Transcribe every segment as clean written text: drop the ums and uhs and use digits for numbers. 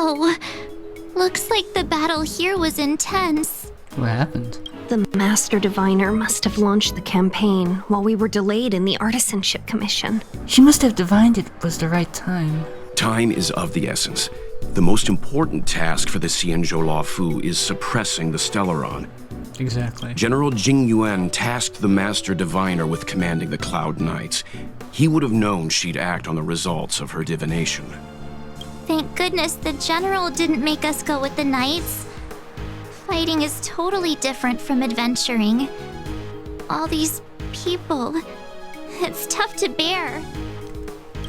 Whoa. Looks like the battle here was intense. What happened? The Master Diviner must have launched the campaign while we were delayed in the Artisanship Commission. She must have divined it was the right time. Time is of the essence. The most important task for the Xianzhou Luofu is suppressing the Stellaron. Exactly. General Jing Yuan tasked the Master Diviner with commanding the Cloud Knights. He would have known she'd act on the results of her divination. Thank goodness the General didn't make us go with the Knights. Fighting is totally different from adventuring. All these people. It's tough to bear.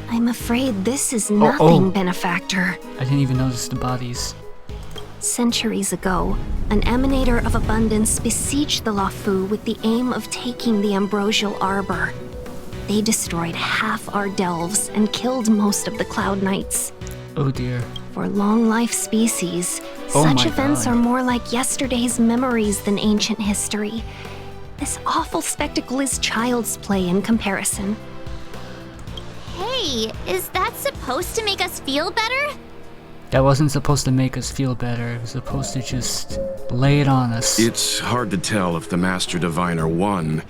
I'm afraid this is nothing, Benefactor. I didn't even notice the bodies. Centuries ago, an emanator of abundance besieged the Luofu with the aim of taking the ambrosial arbor. They destroyed half our delves and killed most of the Cloud Knights. Oh dear. For long-life species, such events are more like yesterday's memories than ancient history. This awful spectacle is child's play in comparison. Hey, is that supposed to make us feel better? That wasn't supposed to make us feel better. It was supposed to just lay it on us. It's hard to tell if the Master Diviner won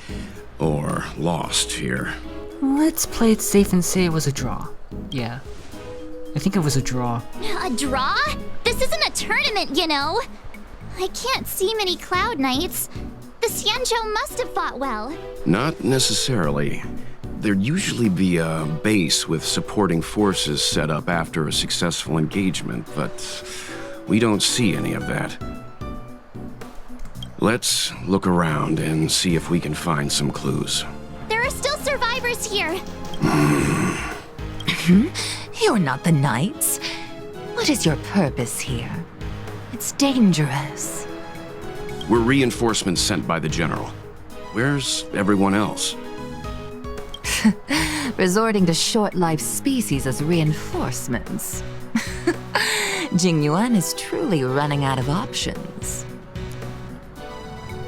or lost here. Let's play it safe and say it was a draw. Yeah. I think it was a draw. A draw? This isn't a tournament, you know. I can't see many Cloud Knights. The Xianzhou must have fought well. Not necessarily. There'd usually be a base with supporting forces set up after a successful engagement, but we don't see any of that. Let's look around and see if we can find some clues. There are still survivors here. You're not the Knights. What is your purpose here? It's dangerous. We're reinforcements sent by the General. Where's everyone else? Resorting to short-lived species as reinforcements. Jing Yuan is truly running out of options.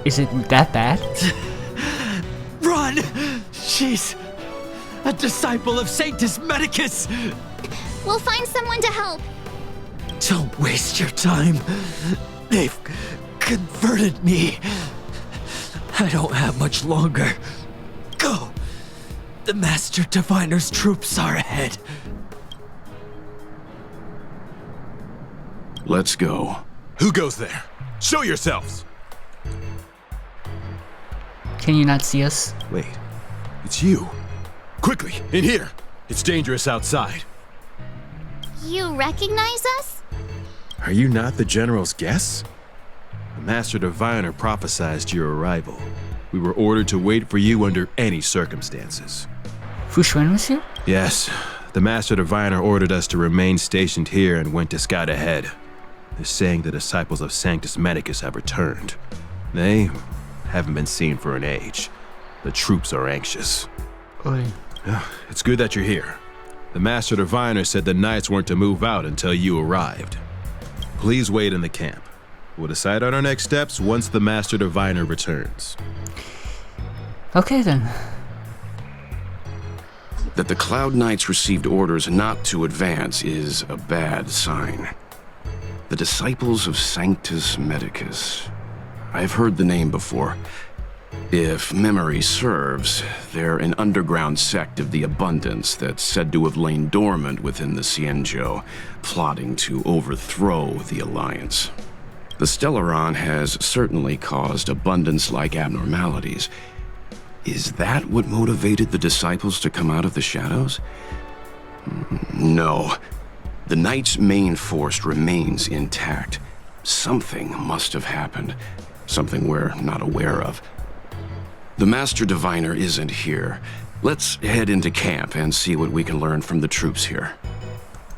Is it that bad? Run! She's a disciple of Sanctus Medicus! We'll find someone to help. Don't waste your time. They've converted me. I don't have much longer. Go! The Master Diviner's troops are ahead. Let's go. Who goes there? Show yourselves! Can you not see us? Wait, it's you. Quickly, in here. It's dangerous outside. You recognize us? Are you not the General's guests? The Master Diviner prophesied your arrival. We were ordered to wait for you under any circumstances. Fu Xuan was here? Yes, the Master Diviner ordered us to remain stationed here and went to scout ahead. They're saying the disciples of Sanctus Medicus have returned. They haven't been seen for an age. The troops are anxious. Oi. It's good that you're here. The Master Diviner said the Knights weren't to move out until you arrived. Please wait in the camp. We'll decide on our next steps once the Master Diviner returns. Okay then. That the Cloud Knights received orders not to advance is a bad sign. The disciples of Sanctus Medicus. I've heard the name before. If memory serves, they're an underground sect of the Abundance that's said to have lain dormant within the Xianzhou, plotting to overthrow the Alliance. The Stellaron has certainly caused Abundance-like abnormalities. Is that what motivated the disciples to come out of the shadows? No. The Knight's main force remains intact. Something must have happened. Something we're not aware of. The Master Diviner isn't here. Let's head into camp and see what we can learn from the troops here.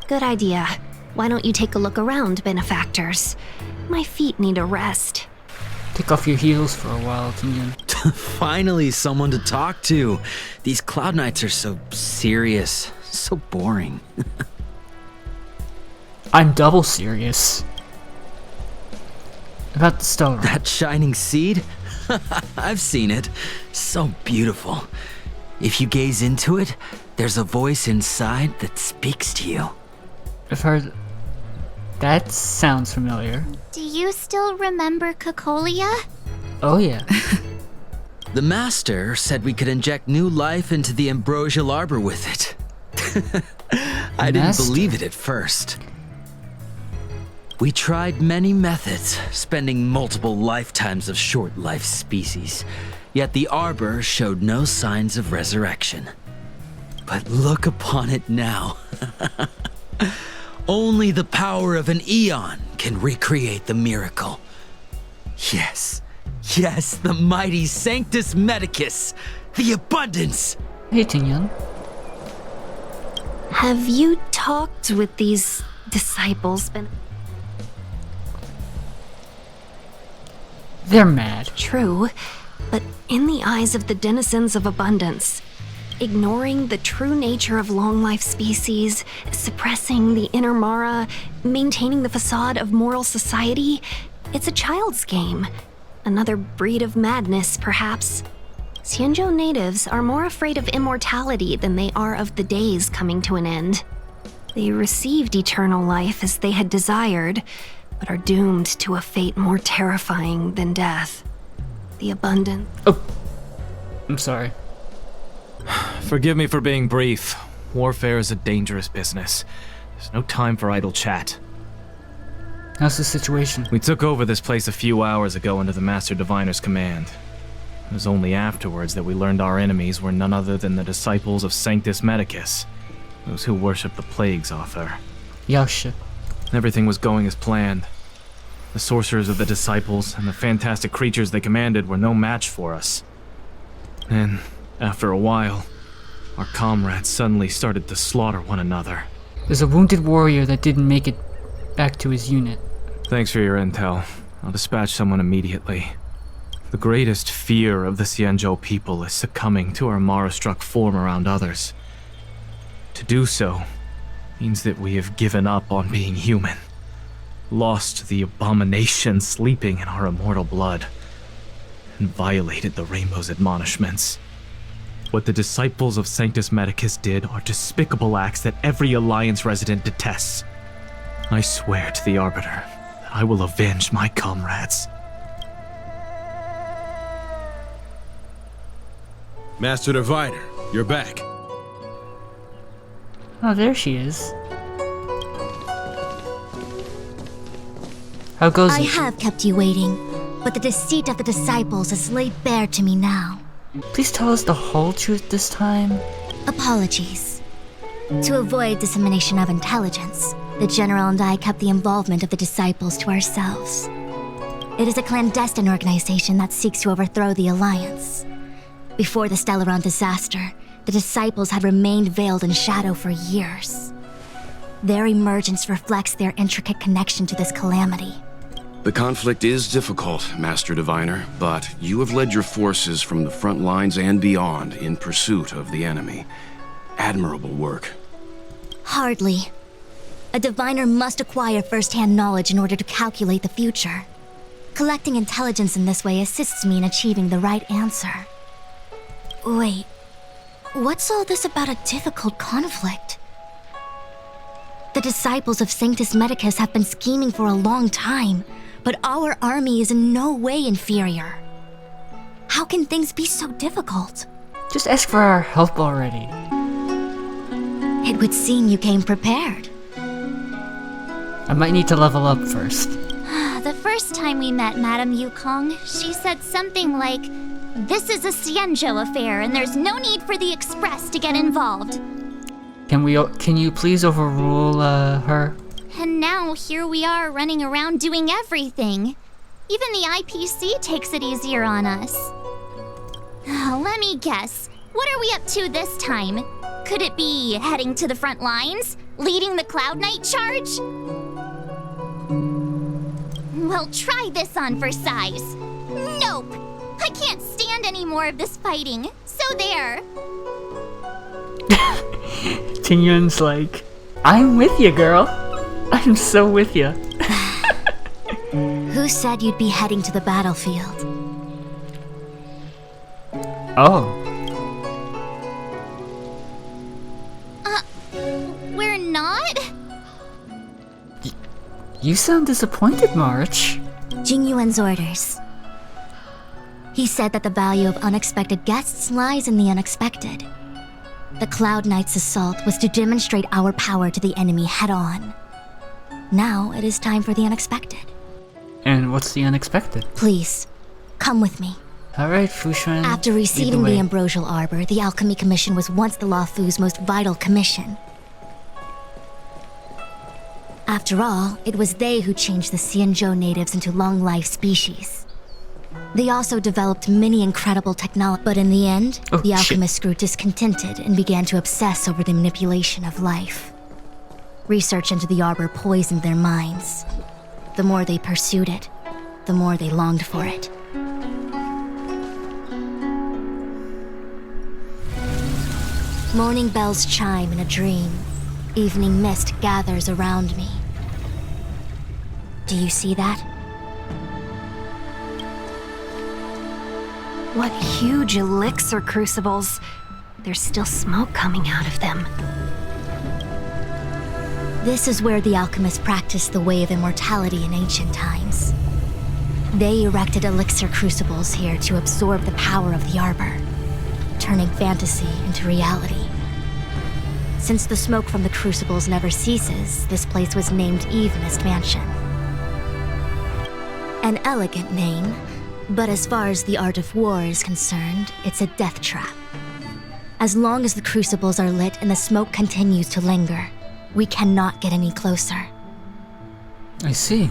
Good idea. Why don't you take a look around, Benefactors? My feet need a rest. Take off your heels for a while, Tingyun. Finally, someone to talk to. These Cloud Knights are so serious, so boring. I'm double serious. About the stone. That shining seed? I've seen it. So beautiful. If you gaze into it, there's a voice inside that speaks to you. I've heard That sounds familiar. Do you still remember Cocolia? Oh yeah. The Master said we could inject new life into the ambrosial arbor with it. I didn't Master. believe it at first. We tried many methods, spending multiple lifetimes of short-life species, yet the arbor showed no signs of resurrection. But look upon it now. Only the power of an eon can recreate the miracle. Yes, the mighty Sanctus Medicus, the abundance. Hey, Tingyun. Have you talked with these disciples? They're mad. True, but in the eyes of the denizens of abundance, ignoring the true nature of long-life species, suppressing the inner Mara, maintaining the facade of moral society, it's a child's game. Another breed of madness, perhaps. Xianzhou natives are more afraid of immortality than they are of the days coming to an end. They received eternal life as they had desired, but are doomed to a fate more terrifying than death. The abundant. Oh, I'm sorry. Forgive me for being brief. Warfare is a dangerous business. There's no time for idle chat. How's the situation? We took over this place a few hours ago under the Master Diviner's command. It was only afterwards that we learned our enemies were none other than the disciples of Sanctus Medicus, those who worship the plague's author. Yasha. Everything was going as planned. The sorcerers of the disciples and the fantastic creatures they commanded were no match for us. Then, after a while, our comrades suddenly started to slaughter one another. There's a wounded warrior that didn't make it back to his unit. Thanks for your intel. I'll dispatch someone immediately. The greatest fear of the Xianzhou people is succumbing to our Mara-struck form around others. To do so means that we have given up on being human, lost the abomination sleeping in our immortal blood, and violated the Rainbow's admonishments. What the disciples of Sanctus Medicus did are despicable acts that every Alliance resident detests. I swear to the Arbiter that I will avenge my comrades. Master Diviner, you're back. Oh, there she is. How goes I it? have kept you waiting, but the deceit of the disciples is laid bare to me now. Please tell us the whole truth this time. Apologies. To avoid dissemination of intelligence, the General and I kept the involvement of the disciples to ourselves. It is a clandestine organization that seeks to overthrow the Alliance. Before the Stellaron disaster, the disciples had remained veiled in shadow for years. Their emergence reflects their intricate connection to this calamity. The conflict is difficult, Master Diviner, but you have led your forces from the front lines and beyond in pursuit of the enemy. Admirable work. Hardly. A diviner must acquire first-hand knowledge in order to calculate the future. Collecting intelligence in this way assists me in achieving the right answer. Wait, what's all this about a difficult conflict? The disciples of Sanctus Medicus have been scheming for a long time, but our army is in no way inferior. How can things be so difficult? Just ask for our help already. It would seem you came prepared. I might need to level up first. The first time we met Madame Yukong, she said something like, "This is a Xianzhou affair and there's no need for the Express to get involved." Can you please overrule her? And now here we are running around doing everything. Even the IPC takes it easier on us. Let me guess. What are we up to this time? Could it be heading to the front lines? Leading the Cloud Knight charge? Well, try this on for size. Nope! I can't stand any more of this fighting. So there. Tingyun's like, I'm with you, girl. I'm so with you. Who said you'd be heading to the battlefield? Oh. We're not? You sound disappointed, March. Jingyuan's orders. He said that the value of unexpected guests lies in the unexpected. The Cloud Knight's assault was to demonstrate our power to the enemy head-on. Now it is time for the unexpected. And what's the unexpected? Please, come with me. Alright, Fushan. After lead receiving way. the Ambrosial Arbor, the Alchemy Commission was once the Luofu's most vital commission. After all, it was they who changed the Xianzhou natives into long-life species. They also developed many incredible technology, but in the end, the alchemists grew discontented and began to obsess over the manipulation of life. Research into the Arbor poisoned their minds. The more they pursued it, the more they longed for it. Morning bells chime in a dream. Evening mist gathers around me. Do you see that? What huge elixir crucibles. There's still smoke coming out of them. This is where the alchemists practiced the way of immortality in ancient times. They erected elixir crucibles here to absorb the power of the Arbor, turning fantasy into reality. Since the smoke from the crucibles never ceases, this place was named Evenest Mansion. An elegant name, but as far as the art of war is concerned, it's a death trap. As long as the crucibles are lit and the smoke continues to linger, we cannot get any closer. I see.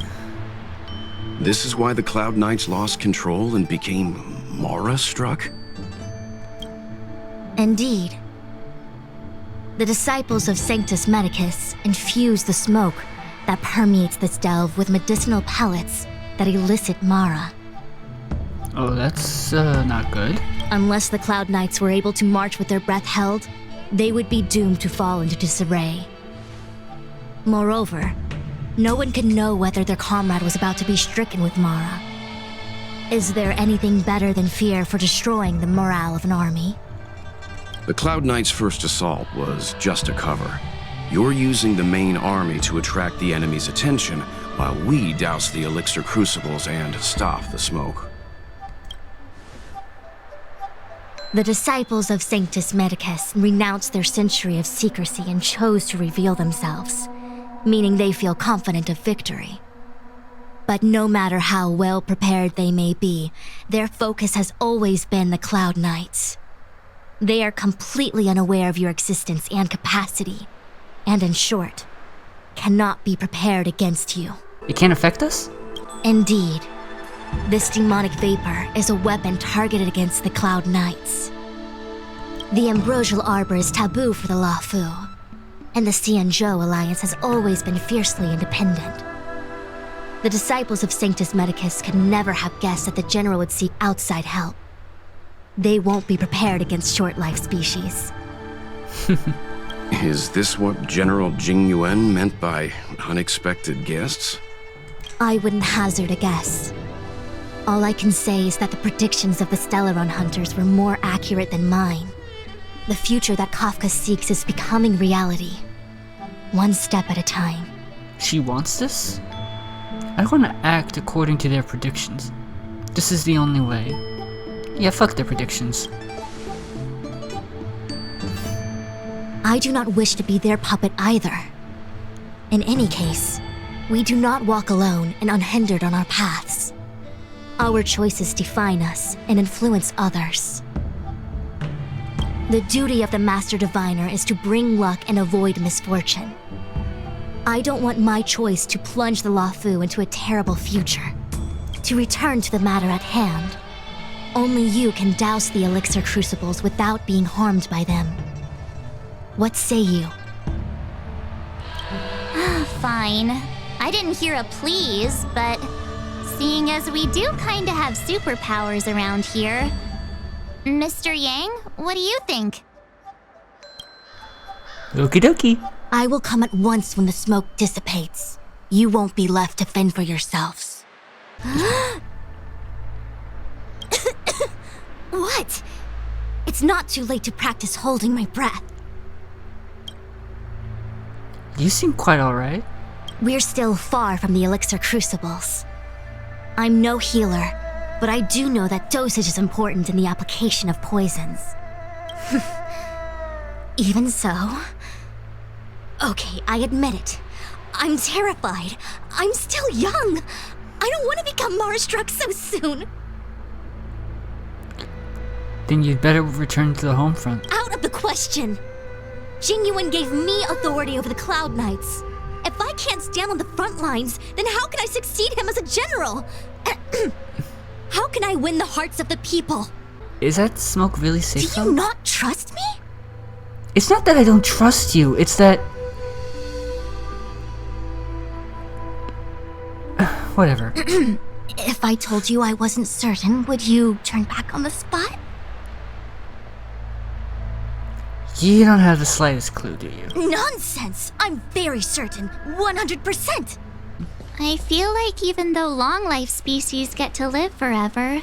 This is why the Cloud Knights lost control and became Mara-struck? Indeed. The disciples of Sanctus Medicus infuse the smoke that permeates this delve with medicinal pellets that elicit Mara. Oh, that's not good. Unless the Cloud Knights were able to march with their breath held, they would be doomed to fall into disarray. Moreover, no one could know whether their comrade was about to be stricken with Mara. Is there anything better than fear for destroying the morale of an army? The Cloud Knights' first assault was just a cover. You're using the main army to attract the enemy's attention, while we douse the elixir crucibles and stop the smoke. The disciples of Sanctus Medicus renounced their century of secrecy and chose to reveal themselves, meaning they feel confident of victory. But no matter how well prepared they may be, their focus has always been the Cloud Knights. They are completely unaware of your existence and capacity, and in short, cannot be prepared against you. It can't affect us? Indeed. This demonic vapor is a weapon targeted against the Cloud Knights. The Ambrosial Arbor is taboo for the Luofu, and the Xianzhou Alliance has always been fiercely independent. The disciples of Sanctus Medicus could never have guessed that the General would seek outside help. They won't be prepared against short-life species. Is this what General Jingyuan meant by unexpected guests? I wouldn't hazard a guess. All I can say is that the predictions of the Stellaron hunters were more accurate than mine. The future that Kafka seeks is becoming reality. One step at a time. She wants this? I want to act according to their predictions. This is the only way. Yeah, fuck their predictions. I do not wish to be their puppet either. In any case, we do not walk alone and unhindered on our paths. Our choices define us and influence others. The duty of the Master Diviner is to bring luck and avoid misfortune. I don't want my choice to plunge the Luofu into a terrible future. To return to the matter at hand, only you can douse the elixir crucibles without being harmed by them. What say you? Fine. I didn't hear a please, but seeing as we do kinda have superpowers around here, Mr. Yang, what do you think? Okie dokie. I will come at once when the smoke dissipates. You won't be left to fend for yourselves. What? It's not too late to practice holding my breath. You seem quite alright. We're still far from the elixir crucibles. I'm no healer, but I do know that dosage is important in the application of poisons. Even so... Okay, I admit it. I'm terrified. I'm still young. I don't want to become Mars-struck so soon. Then you'd better return to the home front. Out of the question. Jingyuan gave me authority over the Cloud Knights. If I can't stand on the front lines, then how can I succeed him as a general? How can I win the hearts of the people? Is that smoke really safe? Do you not trust me? It's not that I don't trust you, it's that... Whatever. If I told you I wasn't certain, would you turn back on the spot? You don't have the slightest clue, do you? Nonsense! I'm very certain. 100%! I feel like even though long-life species get to live forever,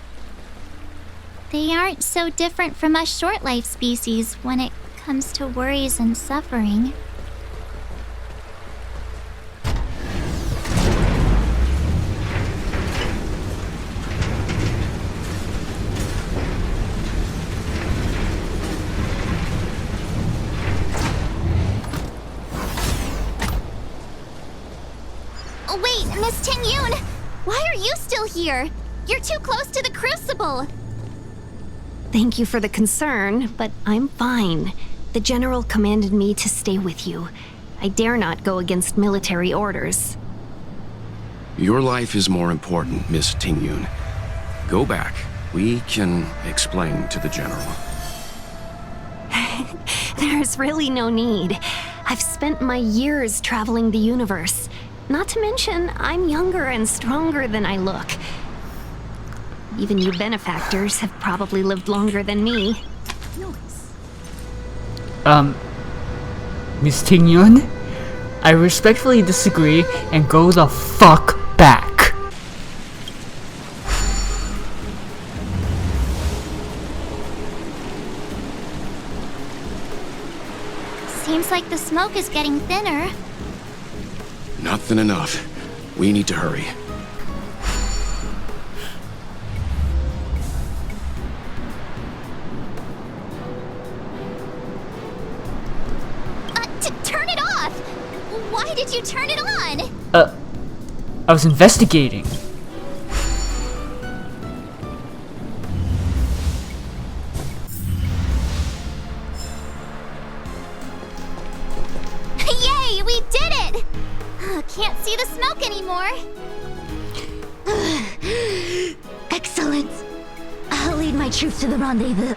they aren't so different from us short-life species when it comes to worries and suffering. Wait, Miss Tingyun! Why are you still here? You're too close to the crucible! Thank you for the concern, but I'm fine. The general commanded me to stay with you. I dare not go against military orders. Your life is more important, Miss Tingyun. Go back. We can explain to the general. There's really no need. I've spent my years traveling the universe. Not to mention, I'm younger and stronger than I look. Even you benefactors have probably lived longer than me. Miss Tingyun? I respectfully disagree and go the fuck back. Seems like the smoke is getting thinner. Not thin enough. We need to hurry. Turn it off! Why did you turn it on? I was investigating. Yay, we did it! Can't see the smoke anymore. Excellent. I'll lead my troops to the rendezvous.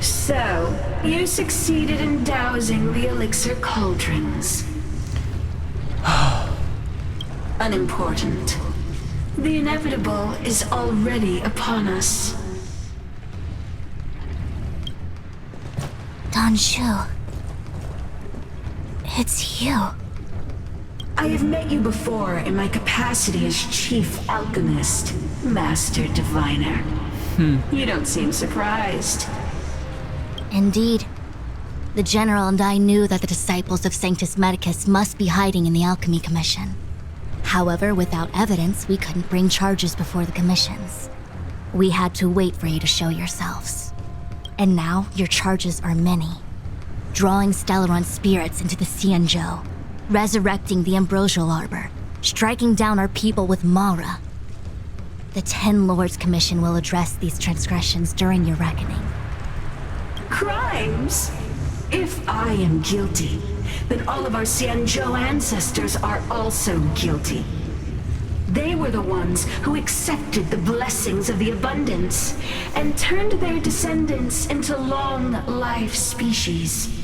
So, you succeeded in dousing the elixir cauldrons. Unimportant. The inevitable is already upon us. Danshu. It's you. I have met you before in my capacity as Chief Alchemist, Master Diviner. You don't seem surprised. Indeed. The General and I knew that the disciples of Sanctus Medicus must be hiding in the Alchemy Commission. However, without evidence, we couldn't bring charges before the commissions. We had to wait for you to show yourselves. And now, your charges are many. Drawing Stellaron spirits into the Xianzhou, resurrecting the Ambrosial Arbor, striking down our people with Mara. The Ten Lords Commission will address these transgressions during your reckoning. Crimes? If I am guilty, then all of our Xianzhou ancestors are also guilty. They were the ones who accepted the blessings of the abundance and turned their descendants into long-life species.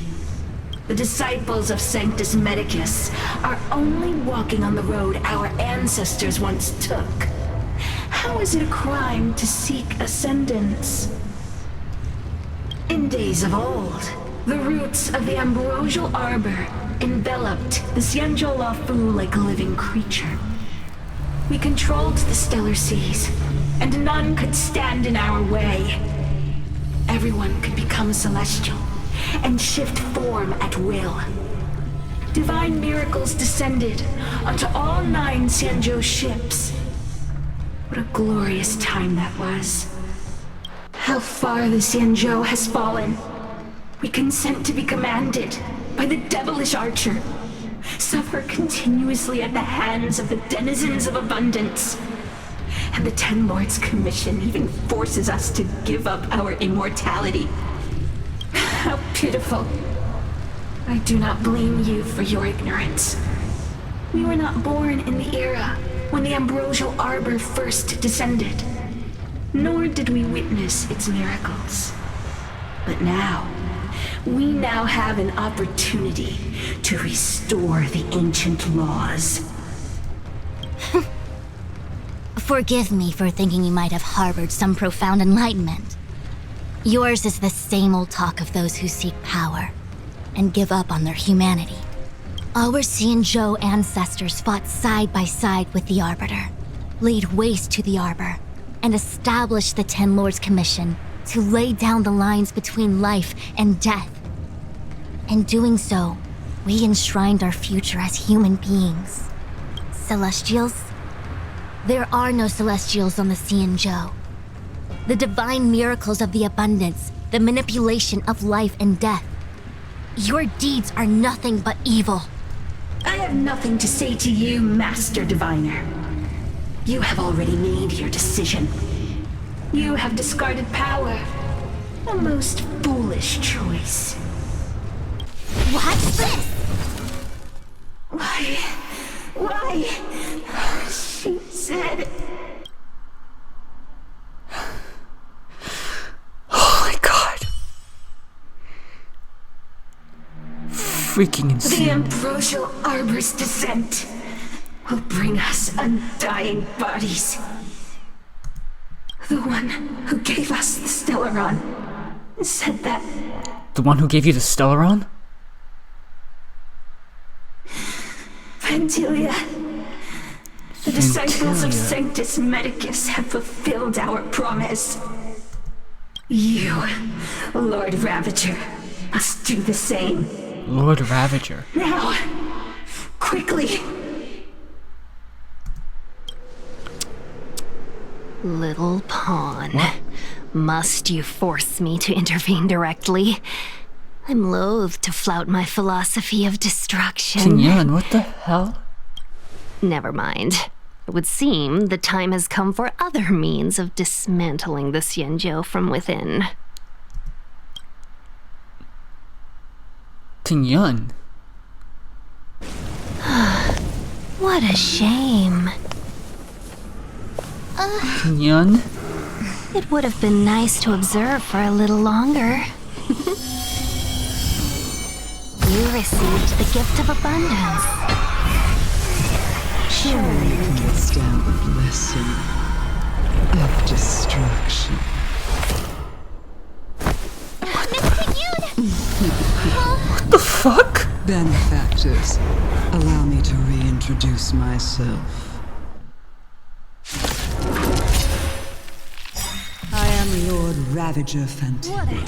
The disciples of Sanctus Medicus are only walking on the road our ancestors once took. How is it a crime to seek ascendance? In days of old, the roots of the Ambrosial Arbor enveloped the Xianzhou Luofu like a living creature. We controlled the stellar seas, and none could stand in our way. Everyone could become celestial and shift form at will. divine miracles descended onto all 9 Xianzhou ships. What a glorious time that was. How far the Xianzhou has fallen. We consent to be commanded by the devilish archer, suffer continuously at the hands of the denizens of abundance. And the Ten Lords' Commission even forces us to give up our immortality. How pitiful. I do not blame you for your ignorance. We were not born in the era when the ambrosial arbor first descended, nor did we witness its miracles. But now, we now have an opportunity to restore the ancient laws. Forgive me for thinking you might have harbored some profound enlightenment. Yours is the same old talk of those who seek power and give up on their humanity. Our Xianzhou ancestors fought side by side with the Arbiter, laid waste to the Arbor, and established the Ten Lords' Commission to lay down the lines between life and death. In doing so, we enshrined our future as human beings. Celestials? There are no Celestials on the Xianzhou. The divine miracles of the abundance, the manipulation of life and death. Your deeds are nothing but evil. I have nothing to say to you, Master Diviner. You have already made your decision. You have discarded power. A most foolish choice. What's this? Why? She said... Oh my god. Freaking The insane. ambrosial arbor's descent will bring us undying bodies. The one who gave us the Stellaron said that... The one who gave you the Stellaron? Vantilia. The disciples of Vantilia. Sanctus Medicus have fulfilled our promise. You, Lord Ravager, must do the same. Lord Ravager. Now, quickly. Little pawn. What? Must you force me to intervene directly? I'm loath to flout my philosophy of destruction. Qingyun, what the hell? Never mind. It would seem the time has come for other means of dismantling the Xianzhou from within. Qingyun. What a shame. Qingyun? It would have been nice to observe for a little longer. You received the gift of abundance. Surely you can withstand the blessing of destruction. What the fuck? Benefactors, allow me to reintroduce myself. I am Lord Ravager Fantilli.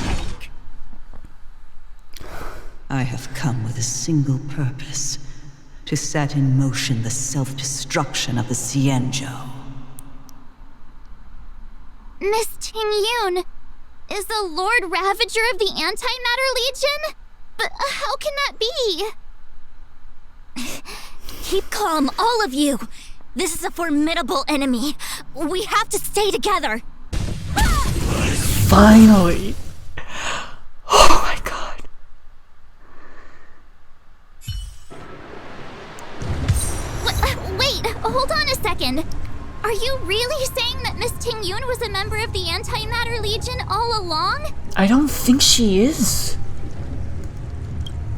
I have come with a single purpose, to set in motion the self-destruction of the Xianzhou. Miss Tingyun is the Lord Ravager of the Antimatter Legion? But how can that be? Keep calm, all of you. This is a formidable enemy. We have to stay together. Finally! Oh my god. Wait, hold on a second. Are you really saying that Miss Tingyun was a member of the Antimatter Legion all along? I don't think she is.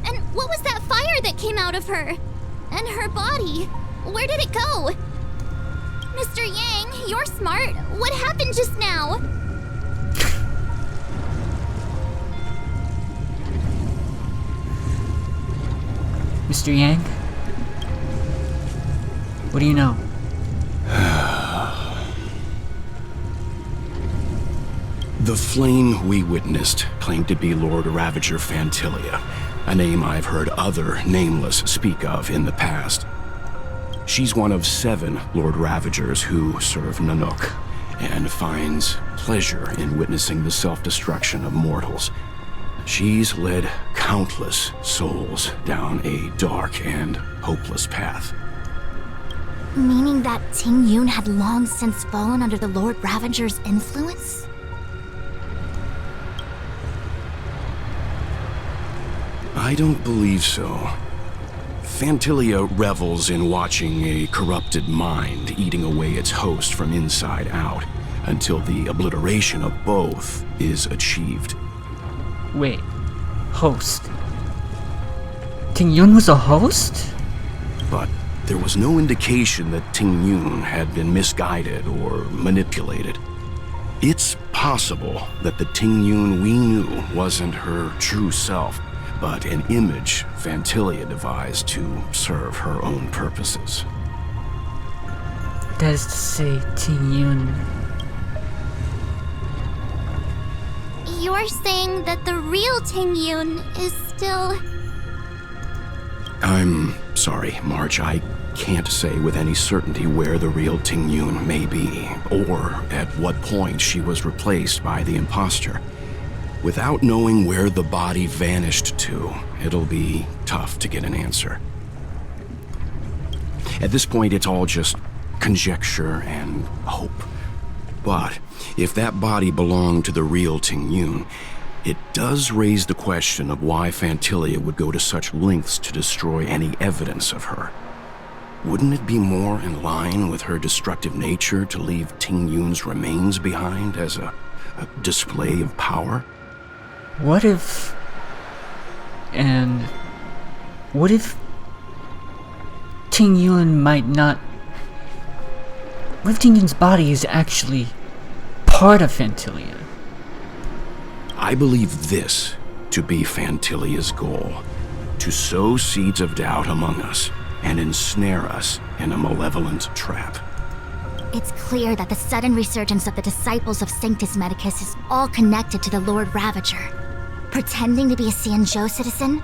And what was that fire that came out of her? And her body? Where did it go? Mr. Yang, you're smart. What happened just now? Mr. Yang? What do you know? The flame we witnessed claimed to be Lord Ravager Fantilia, a name I've heard other Nameless speak of in the past. She's one of 7 Lord Ravagers who serve Nanook, and finds pleasure in witnessing the self-destruction of mortals. She's led countless souls down a dark and hopeless path. Meaning that Ting Yun had long since fallen under the Lord Ravager's influence? I don't believe so. Fantilia revels in watching a corrupted mind eating away its host from inside out, until the obliteration of both is achieved. Wait, host? Ting Yun was a host? But there was no indication that Ting Yun had been misguided or manipulated. It's possible that the Ting Yun we knew wasn't her true self, but an image Fantilia devised to serve her own purposes. That is to say, Ting Yun. You're saying that the real Ting Yun is still... I'm sorry, March. I can't say with any certainty where the real Ting Yun may be, or at what point she was replaced by the imposter. Without knowing where the body vanished to, it'll be tough to get an answer. At this point, it's all just conjecture and hope. But if that body belonged to the real Ting Yun, it does raise the question of why Fantilia would go to such lengths to destroy any evidence of her. Wouldn't it be more in line with her destructive nature to leave Ting Yun's remains behind as a display of power? What if Ting Yun might not... What if Ting Yun's body is actually part of Fantilia? I believe this to be Fantilia's goal: to sow seeds of doubt among us and ensnare us in a malevolent trap. It's clear that the sudden resurgence of the disciples of Sanctus Medicus is all connected to the Lord Ravager. Pretending to be a Xianzhou citizen?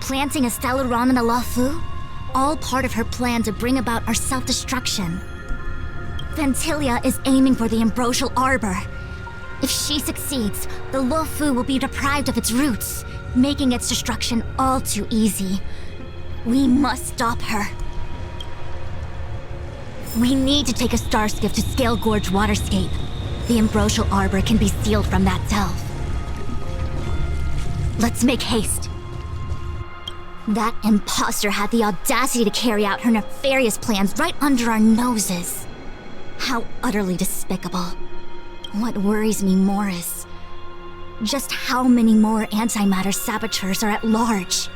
Planting a Stellaron in the Luofu? All part of her plan to bring about our self-destruction. Fantilia is aiming for the Ambrosial Arbor. If she succeeds, the Luofu will be deprived of its roots, making its destruction all too easy. We must stop her. We need to take a star skiff to Scale Gorge Waterscape. The Ambrosial Arbor can be sealed from that delve. Let's make haste. That imposter had the audacity to carry out her nefarious plans right under our noses. How utterly despicable. What worries me more is just how many more antimatter saboteurs are at large.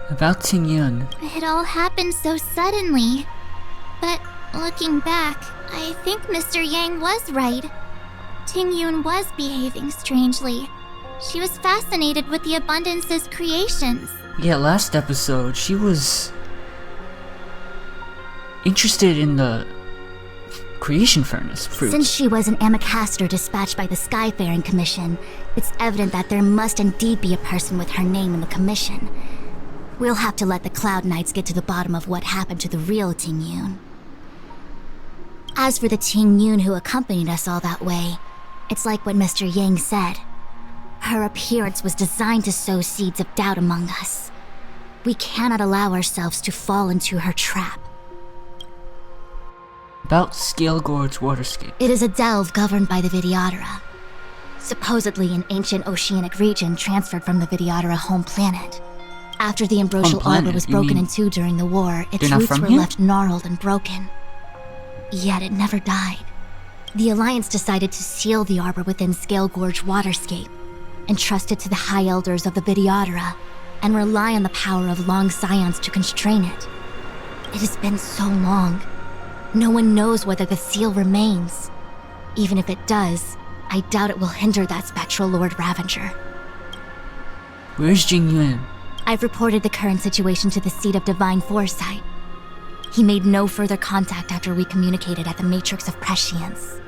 About Ting Yun. It all happened so suddenly. But looking back, I think Mr. Yang was right. Ting Yun was behaving strangely. She was fascinated with the Abundance's creations. Yeah, last episode, she was interested in the creation furnace fruit. Since she was an Amicastor dispatched by the Skyfaring Commission, it's evident that there must indeed be a person with her name in the commission. We'll have to let the Cloud Knights get to the bottom of what happened to the real Ting Yun. As for the Ting Yun who accompanied us all that way, it's like what Mr. Yang said. Her appearance was designed to sow seeds of doubt among us. We cannot allow ourselves to fall into her trap. About Scale Gorge Waterscape. It is a delve governed by the Vidyadhara. Supposedly an ancient oceanic region transferred from the Vidyadhara home planet. After the Ambrosial Arbor was broken in two during the war, its roots were left gnarled and broken. Yet it never died. The Alliance decided to seal the arbor within Scale Gorge Waterscape, entrust it to the High Elders of the Vidyadhara, and rely on the power of long scions to constrain it. It has been so long. No one knows whether the seal remains. Even if it does, I doubt it will hinder that spectral Lord Ravager. Where's Jing Yuan? I've reported the current situation to the Seat of Divine Foresight. He made no further contact after we communicated at the Matrix of Prescience.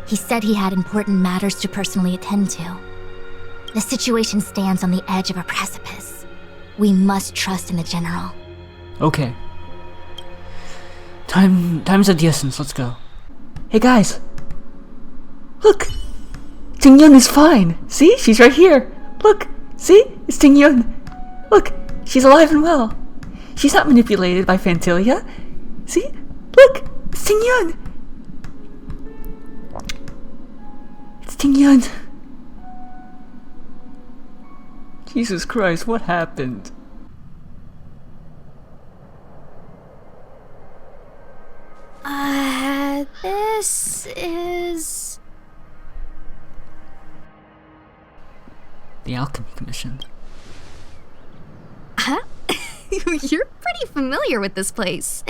He said he had important matters to personally attend to. The situation stands on the edge of a precipice. We must trust in the General. Okay. Time's of the essence, let's go. Hey guys! Look! Ting Yun is fine! See? She's right here! Look! See? It's Ting Yun! Look! She's alive and well! She's not manipulated by Fantilia! See? Look! It's Ting Yun! It's Ting Yun! Jesus Christ, what happened? This is... The Alchemy Commission. Huh? You're pretty familiar with this place.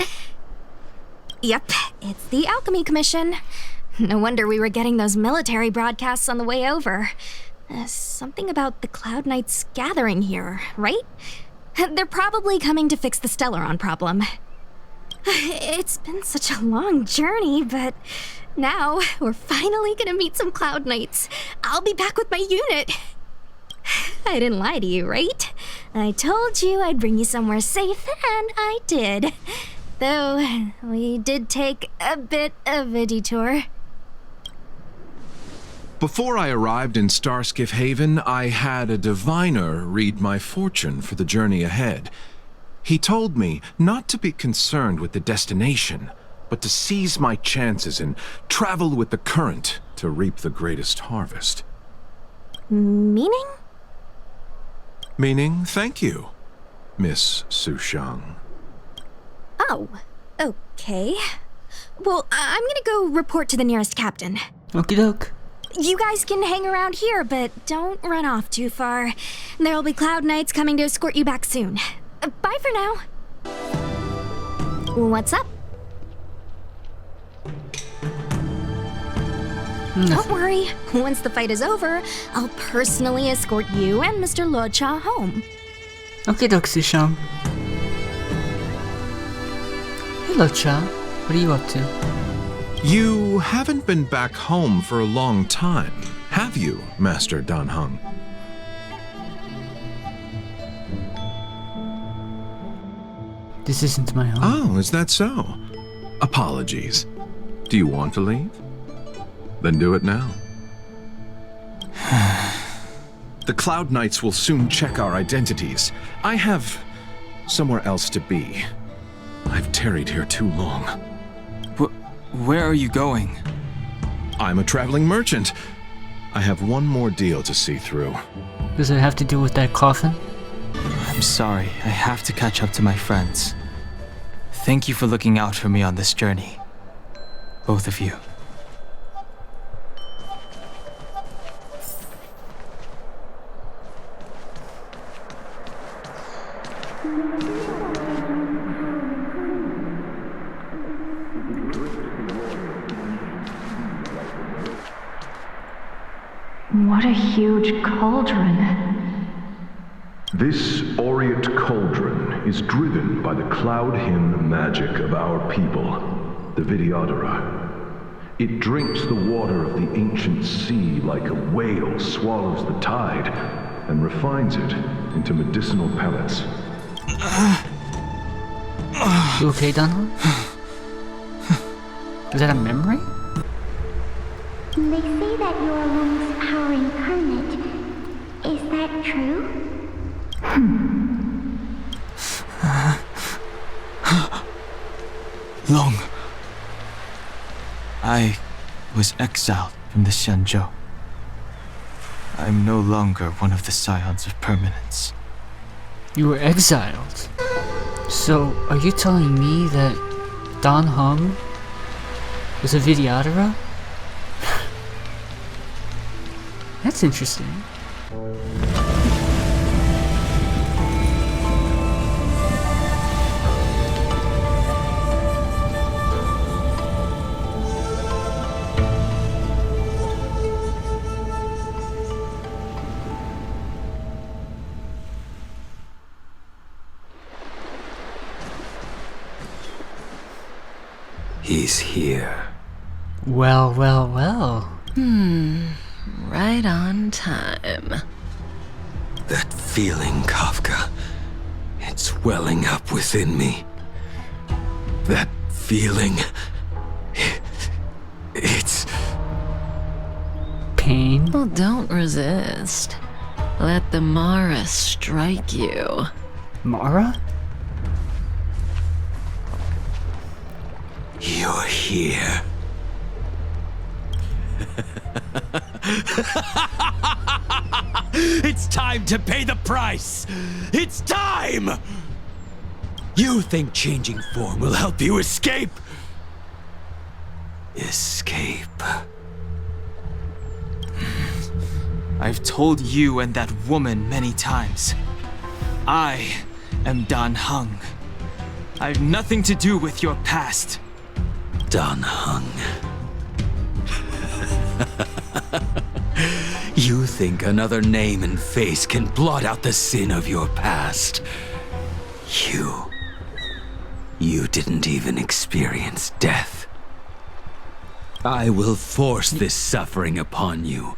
Yep, it's the Alchemy Commission. No wonder we were getting those military broadcasts on the way over. Something about the Cloud Knights gathering here, right? They're probably coming to fix the Stellaron problem. It's been such a long journey, but now we're finally gonna meet some Cloud Knights. I'll be back with my unit. I didn't lie to you, right? I told you I'd bring you somewhere safe, and I did. Though, we did take a bit of a detour. Before I arrived in Starskiff Haven, I had a diviner read my fortune for the journey ahead. He told me not to be concerned with the destination, but to seize my chances and travel with the current to reap the greatest harvest. Meaning? Meaning, thank you, Miss Sushang. Oh, okay. Well, I'm gonna go report to the nearest captain. Okie doke. You guys can hang around here, but don't run off too far. There'll be Cloud Knights coming to escort you back soon. Bye for now. What's up? Don't worry. Once the fight is over, I'll personally escort you and Mr. Luocha home. Okie doke, Sushang. Hello, Cha. What are you up to? You haven't been back home for a long time, have you, Master Dan Heng? This isn't my home. Oh, is that so? Apologies. Do you want to leave? Then do it now. The Cloud Knights will soon check our identities. I have somewhere else to be. I've tarried here too long. Where are you going? I'm a traveling merchant. I have one more deal to see through. Does it have to do with that coffin? I'm sorry, I have to catch up to my friends. Thank you for looking out for me on this journey. Both of you. What a huge cauldron. This aureate cauldron is driven by the cloud hymn magic of our people, the Vidyadhara. It drinks the water of the ancient sea like a whale swallows the tide, and refines it into medicinal pellets. You okay, Donald? Is that a memory? They say that your wounds are incarnate. Is that true? Long. I was exiled from the Xianzhou. I'm no longer one of the Scions of Permanence. You were exiled? So, are you telling me that Dan Heng was a Vidyadhara? That's interesting. He's here. Well, well, well. Right on time. That feeling, Kafka. It's welling up within me. That feeling. It's... Pain? Well, don't resist. Let the Mara strike you. Mara? You're here. It's time to pay the price! It's time! You think changing form will help you escape? Escape. I've told you and that woman many times. I am Dan Heng. I have nothing to do with your past. Dan Heng. You think another name and face can blot out the sin of your past? You didn't even experience death. I will force this suffering upon you,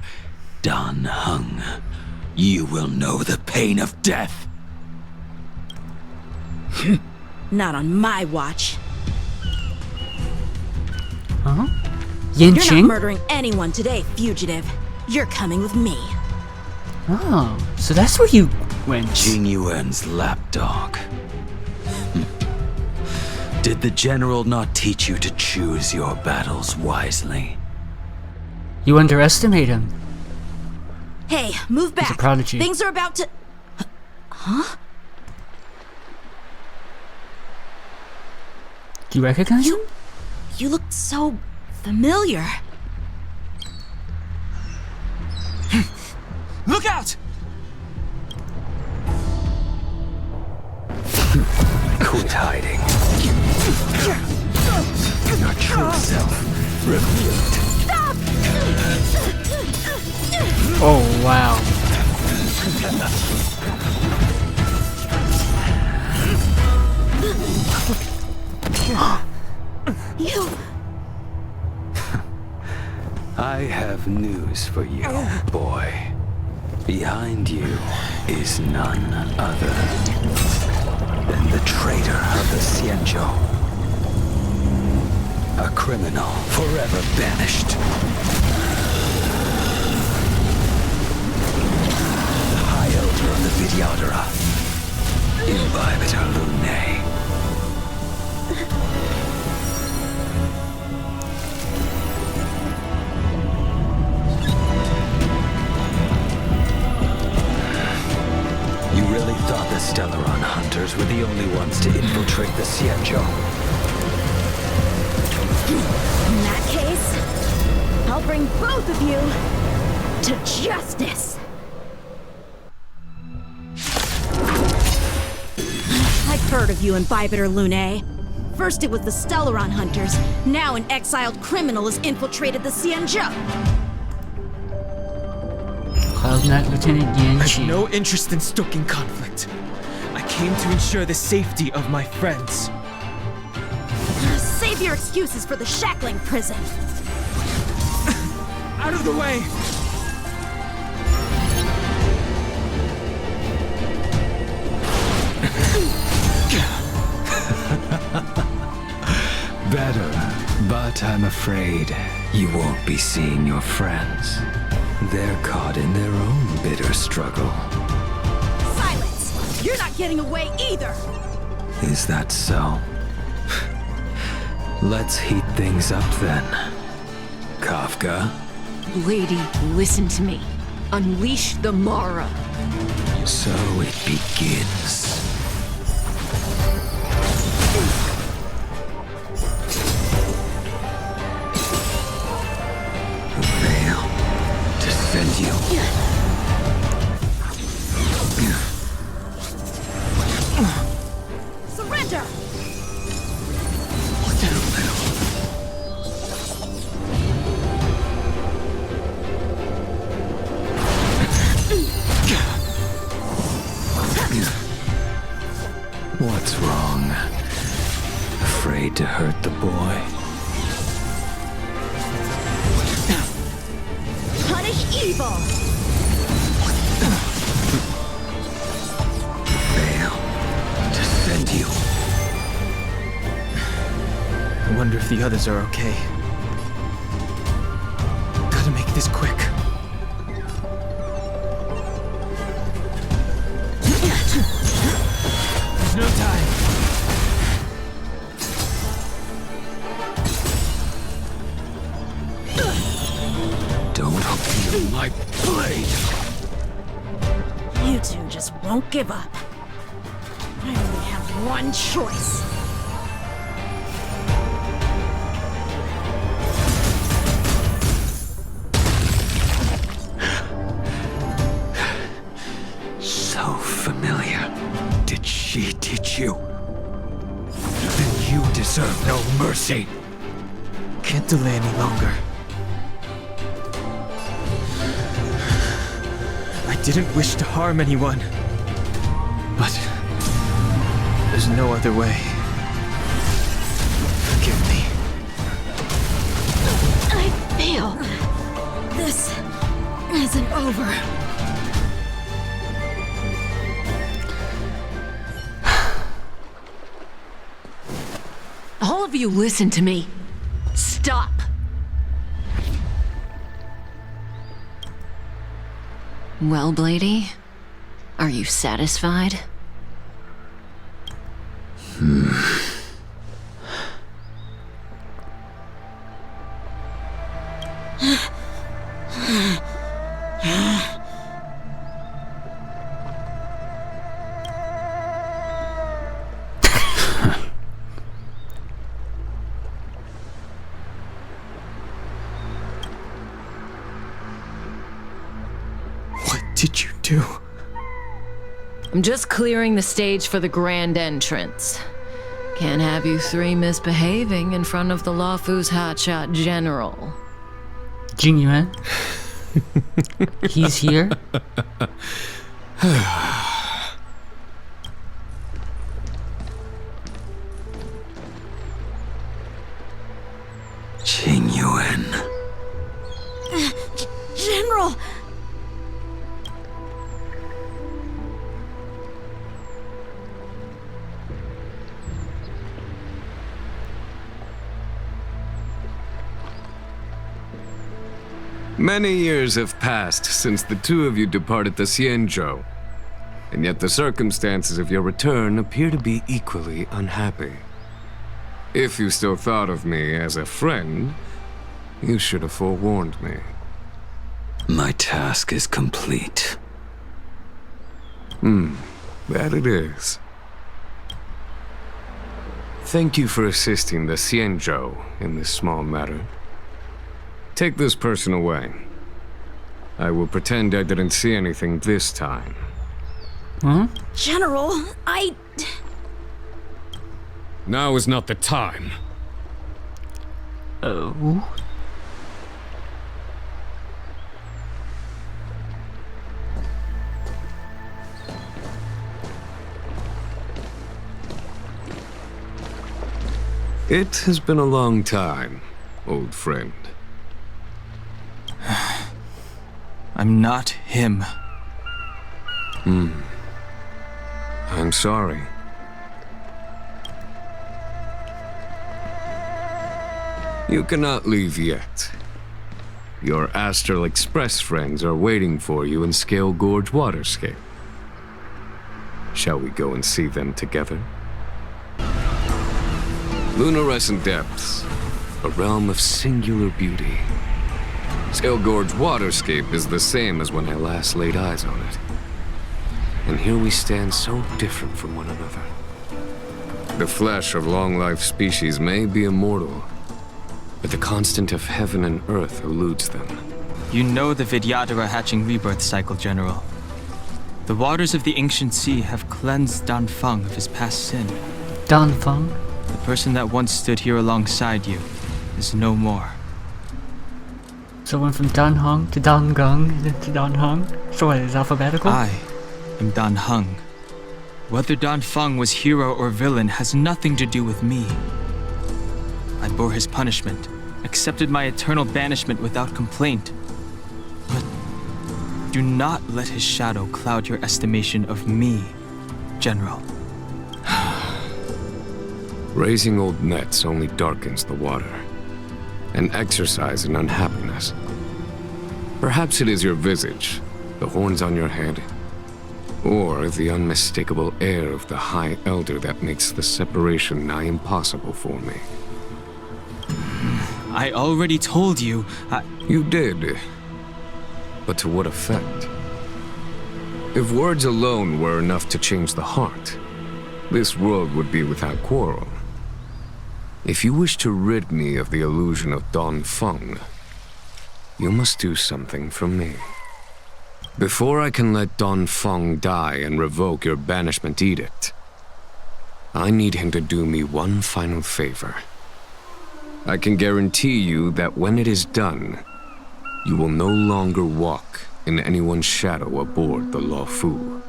Dan Heng. You will know the pain of death. Not on my watch. Huh? You're Yanqing? not murdering anyone today, fugitive. You're coming with me. Oh, so that's where you went. Jing Yuan's lapdog. Did the general not teach you to choose your battles wisely? You underestimate him. Hey, move back. He's a prodigy. Things are about to... Huh? Do you recognize him? You look so familiar. Look out! Quit hiding. Your true self revealed. Stop! Oh, wow. You... I have news for you, boy. Behind you is none other than the traitor of the Xianzhou. A criminal forever banished. The High Elder of the Vidyadhara. Imbibitor Lunae. You really thought the Stellaron hunters were the only ones to infiltrate the Xianzhou? In that case, I'll bring both of you to justice. I've heard of you, Imbibitor Lunae. First it was the Stellaron hunters, now an exiled criminal has infiltrated the Xianzhou. Cloud Knight Lieutenant I have Yanqing. no interest in stoking conflict. I came to ensure the safety of my friends. Save your excuses for the shackling prison. Out of the way! Better, but I'm afraid you won't be seeing your friends. They're caught in their own bitter struggle. Silence! You're not getting away either! Is that so? Let's heat things up then. Kafka? Lady, listen to me. Unleash the Mara. So it begins. Veil defend you. Surrender! What's wrong? Afraid to hurt the boy? evil! Fail to send you. I wonder if the others are okay. Gotta make this quick. There's no time. Don't feel my blade. You two just won't give up. I only have one choice. So familiar. Did she teach you? Then you deserve no mercy. Can't delay any longer. I didn't wish to harm anyone. But there's no other way. Forgive me. I fail. This isn't over. All of you listen to me. Stop. Well, Blady, are you satisfied? What did you do? I'm just clearing the stage for the grand entrance. Can't have you three misbehaving in front of the Luofu's hotshot general. Jingyuan? He's here? Qingyuan. General! Many years have passed since the two of you departed the Xianzhou, and yet the circumstances of your return appear to be equally unhappy. If you still thought of me as a friend, you should have forewarned me. My task is complete. That it is. Thank you for assisting the Xianzhou in this small matter. Take this person away. I will pretend I didn't see anything this time. Huh? General, Now is not the time. Oh. It has been a long time, old friend. I'm not him. I'm sorry. You cannot leave yet. Your Astral Express friends are waiting for you in Scale Gorge Waterscape. Shall we go and see them together? Lunarescent Depths, a realm of singular beauty. Scale Gorge Waterscape is the same as when I last laid eyes on it. And here we stand so different from one another. The flesh of long-life species may be immortal, but the constant of heaven and earth eludes them. You know the Vidyadhara hatching rebirth cycle, General. The waters of the ancient sea have cleansed Danfeng of his past sin. Danfeng? The person that once stood here alongside you is no more. So went from Danhong to Dangang to Danhong? So what, is alphabetical? I am Danheng. Whether Danfeng was hero or villain has nothing to do with me. I bore his punishment, accepted my eternal banishment without complaint. But Do not let his shadow cloud your estimation of me, General. Raising old nets only darkens the water, an exercise in unhappiness. Perhaps it is your visage, the horns on your head, or the unmistakable air of the High Elder that makes the separation nigh impossible for me. I already told you, You did. But to what effect? If words alone were enough to change the heart, this world would be without quarrel. If you wish to rid me of the illusion of Dongfeng, you must do something for me. Before I can let Dongfeng die and revoke your banishment edict, I need him to do me one final favor. I can guarantee you that when it is done, you will no longer walk in anyone's shadow aboard the Luofu.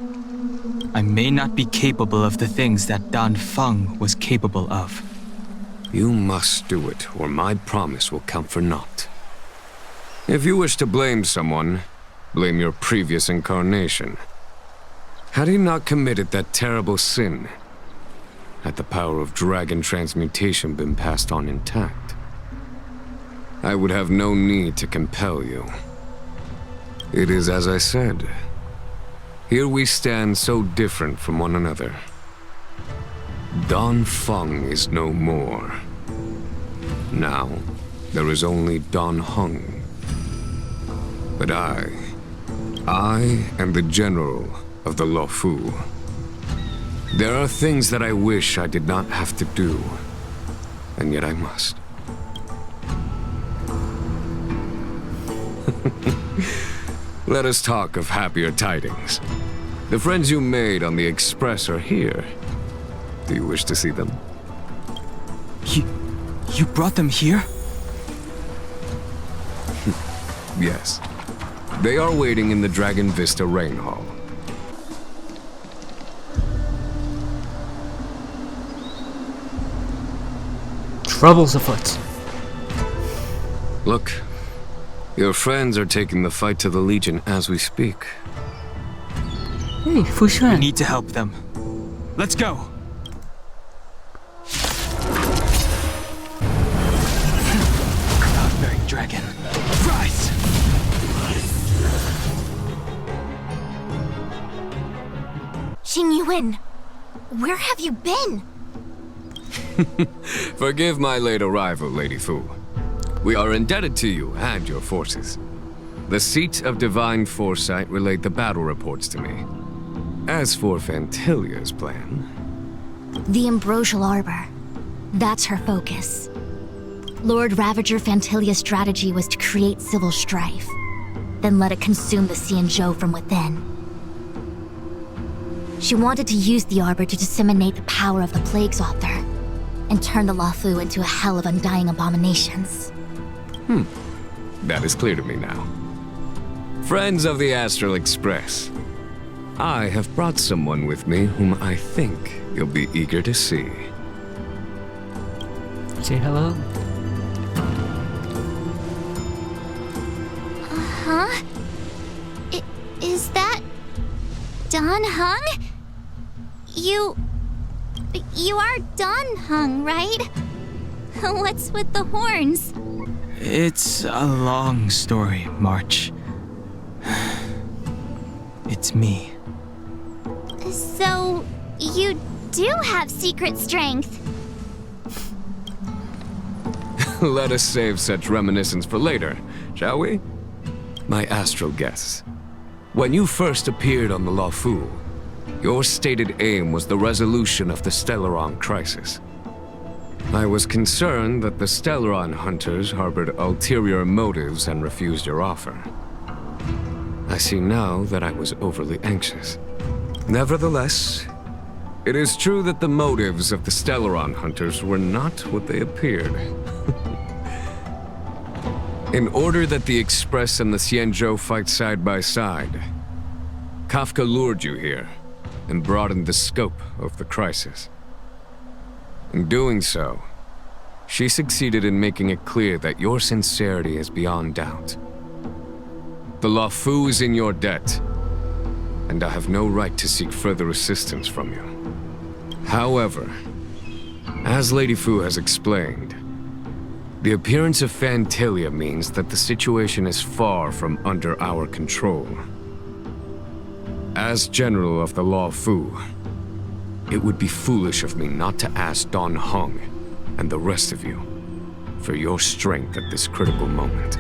I may not be capable of the things that Dongfeng was capable of. You must do it, or my promise will count for naught. If you wish to blame someone, blame your previous incarnation. Had he not committed that terrible sin, had the power of dragon transmutation been passed on intact, I would have no need to compel you. It is as I said. Here we stand so different from one another. Dongfeng is no more. Now, there is only Dongheng. But I am the general of the Luofu. There are things that I wish I did not have to do, and yet I must. Let us talk of happier tidings. The friends you made on the Express are here. Do you wish to see them? You brought them here? Yes. They are waiting in the Dragon Vista Rain Hall. Trouble's afoot. Look, your friends are taking the fight to the Legion as we speak. Hey, Fushan. We need to help them. Let's go! Cloud-bearing dragon, rise! Xingyuan, where have you been? Forgive my late arrival, Lady Fu. We are indebted to you and your forces. The Seat of Divine Foresight relayed the battle reports to me. As for Fantilia's plan... The Ambrosial Arbor. That's her focus. Lord Ravager Fantilia's strategy was to create civil strife, then let it consume the Xianzhou from within. She wanted to use the Arbor to disseminate the power of the Plague's author, and turn the Luofu into a hell of undying abominations. That is clear to me now. Friends of the Astral Express, I have brought someone with me whom I think you'll be eager to see. Say hello. Huh? Is that... Dongheng? You are Dongheng, right? What's with the horns? It's a long story, March. It's me. So, you do have secret strength. Let us save such reminiscence for later, shall we? My astral guests. When you first appeared on the Luofu, your stated aim was the resolution of the Stellaron crisis. I was concerned that the Stellaron hunters harbored ulterior motives and refused your offer. I see now that I was overly anxious. Nevertheless, it is true that the motives of the Stellaron hunters were not what they appeared. In order that the Express and the Xianzhou fight side by side, Kafka lured you here and broadened the scope of the crisis. In doing so, she succeeded in making it clear that your sincerity is beyond doubt. The Luofu is in your debt, and I have no right to seek further assistance from you. However, as Lady Fu has explained, the appearance of Phantalia means that the situation is far from under our control. As General of the Luofu, it would be foolish of me not to ask Don Hong and the rest of you for your strength at this critical moment.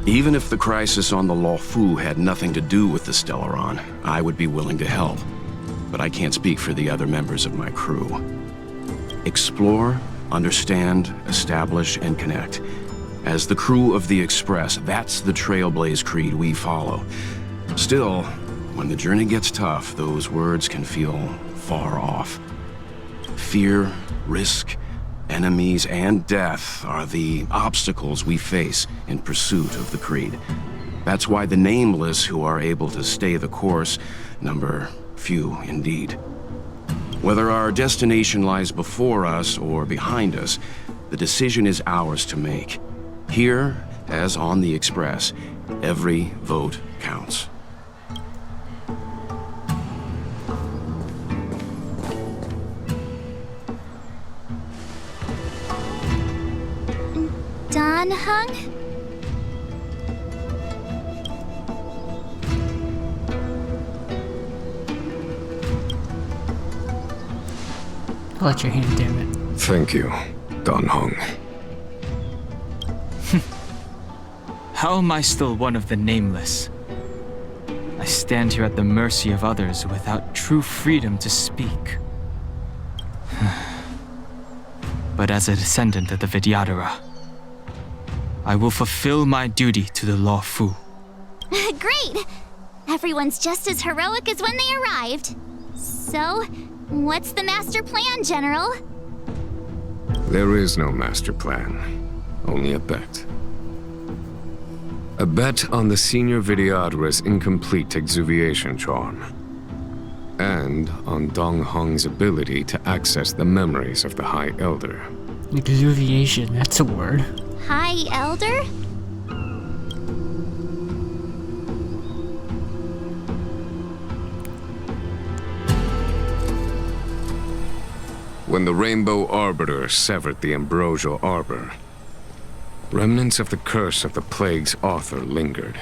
Even if the crisis on the Luofu had nothing to do with the Stellaron, I would be willing to help. But I can't speak for the other members of my crew. Explore, understand, establish, and connect. As the crew of the Express, that's the Trailblaze creed we follow. Still, when the journey gets tough, those words can feel far off. Fear, risk, enemies, and death are the obstacles we face in pursuit of the creed. That's why the nameless who are able to stay the course number few indeed. Whether our destination lies before us or behind us, the decision is ours to make. Here, as on the Express, every vote counts. Don Hung? I'll let your hand, damn it. Thank you, Don Hong. How am I still one of the nameless? I stand here at the mercy of others without true freedom to speak. But as a descendant of the Vidyadhara, I will fulfill my duty to the Luofu. Great! Everyone's just as heroic as when they arrived. So, what's the master plan, General? There is no master plan, only a bet. A bet on the senior Vidyadhara's incomplete exuviation charm, and on Dong Hong's ability to access the memories of the High Elder. Exuviation, that's a word. High Elder? When the Rainbow Arbiter severed the Ambrosial Arbor, remnants of the curse of the plague's author lingered.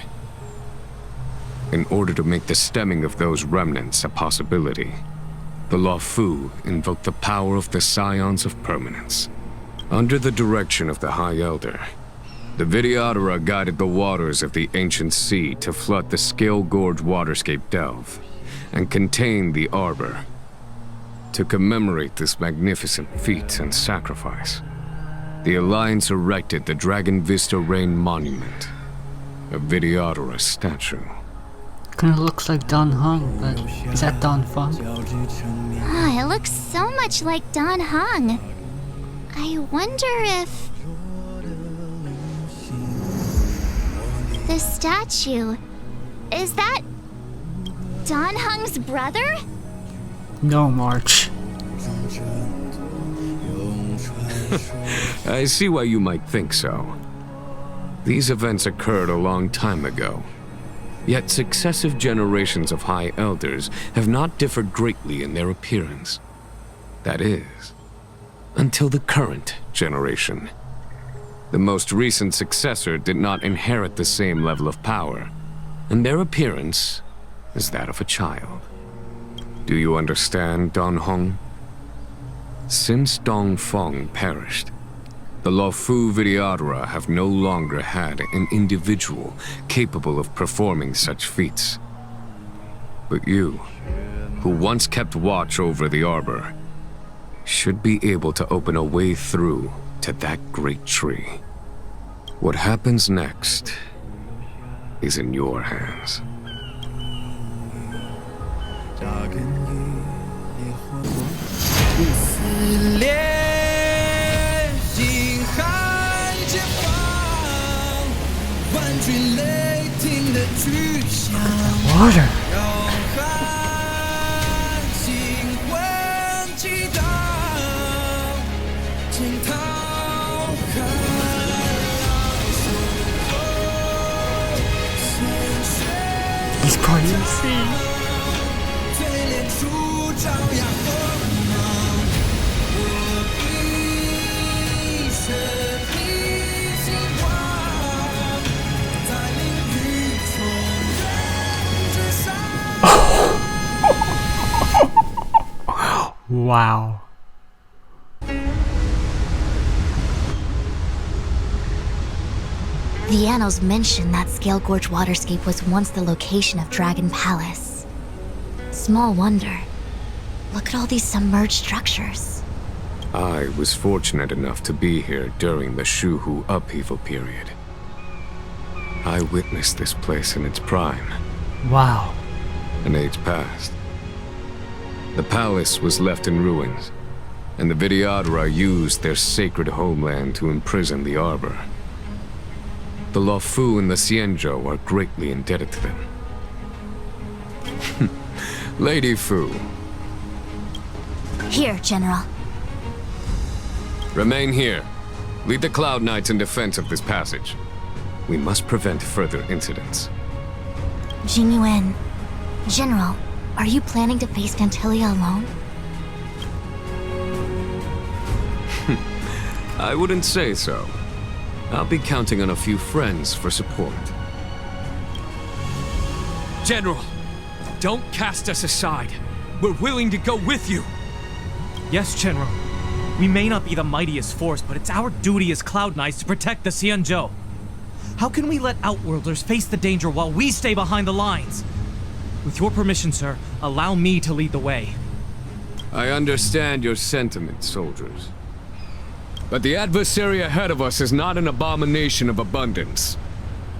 In order to make the stemming of those remnants a possibility, the Luofu invoked the power of the Scions of Permanence. Under the direction of the High Elder, the Vidyadhara guided the waters of the ancient sea to flood the Scale Gorge waterscape delve and contain the Arbor. To commemorate this magnificent feat and sacrifice, the Alliance erected the Dragon Vista Rain Monument, a Vidyadhara statue. Kinda looks like Don Hung, but is that Don Fung? It looks so much like Don Hung. I wonder if... the statue... is that... Don Hung's brother? No, March. I see why you might think so. These events occurred a long time ago. Yet successive generations of High Elders have not differed greatly in their appearance. That is, until the current generation. The most recent successor did not inherit the same level of power, and their appearance is that of a child. Do you understand, Don Hong? Since Dong Feng perished, the Luofu Vidyadhara have no longer had an individual capable of performing such feats. But you, who once kept watch over the Arbor, should be able to open a way through to that great tree. What happens next is in your hands. Water. Recording scene. Wow. The annals mention that Scale Gorge waterscape was once the location of Dragon Palace. Small wonder. Look at all these submerged structures. I was fortunate enough to be here during the Shuhu upheaval period. I witnessed this place in its prime. Wow. An age past. The palace was left in ruins, and the Vidyadhara used their sacred homeland to imprison the Arbor. The Luofu and the Xianzhou are greatly indebted to them. Lady Fu. Here, General. Remain here. Lead the Cloud Knights in defense of this passage. We must prevent further incidents. Jingyuan. General, are you planning to face Dantilia alone? I wouldn't say so. I'll be counting on a few friends for support. General, don't cast us aside. We're willing to go with you. Yes, General. We may not be the mightiest force, but it's our duty as Cloud Knights to protect the Xianzhou. How can we let Outworlders face the danger while we stay behind the lines? With your permission, sir, allow me to lead the way. I understand your sentiments, soldiers. But the adversary ahead of us is not an abomination of abundance.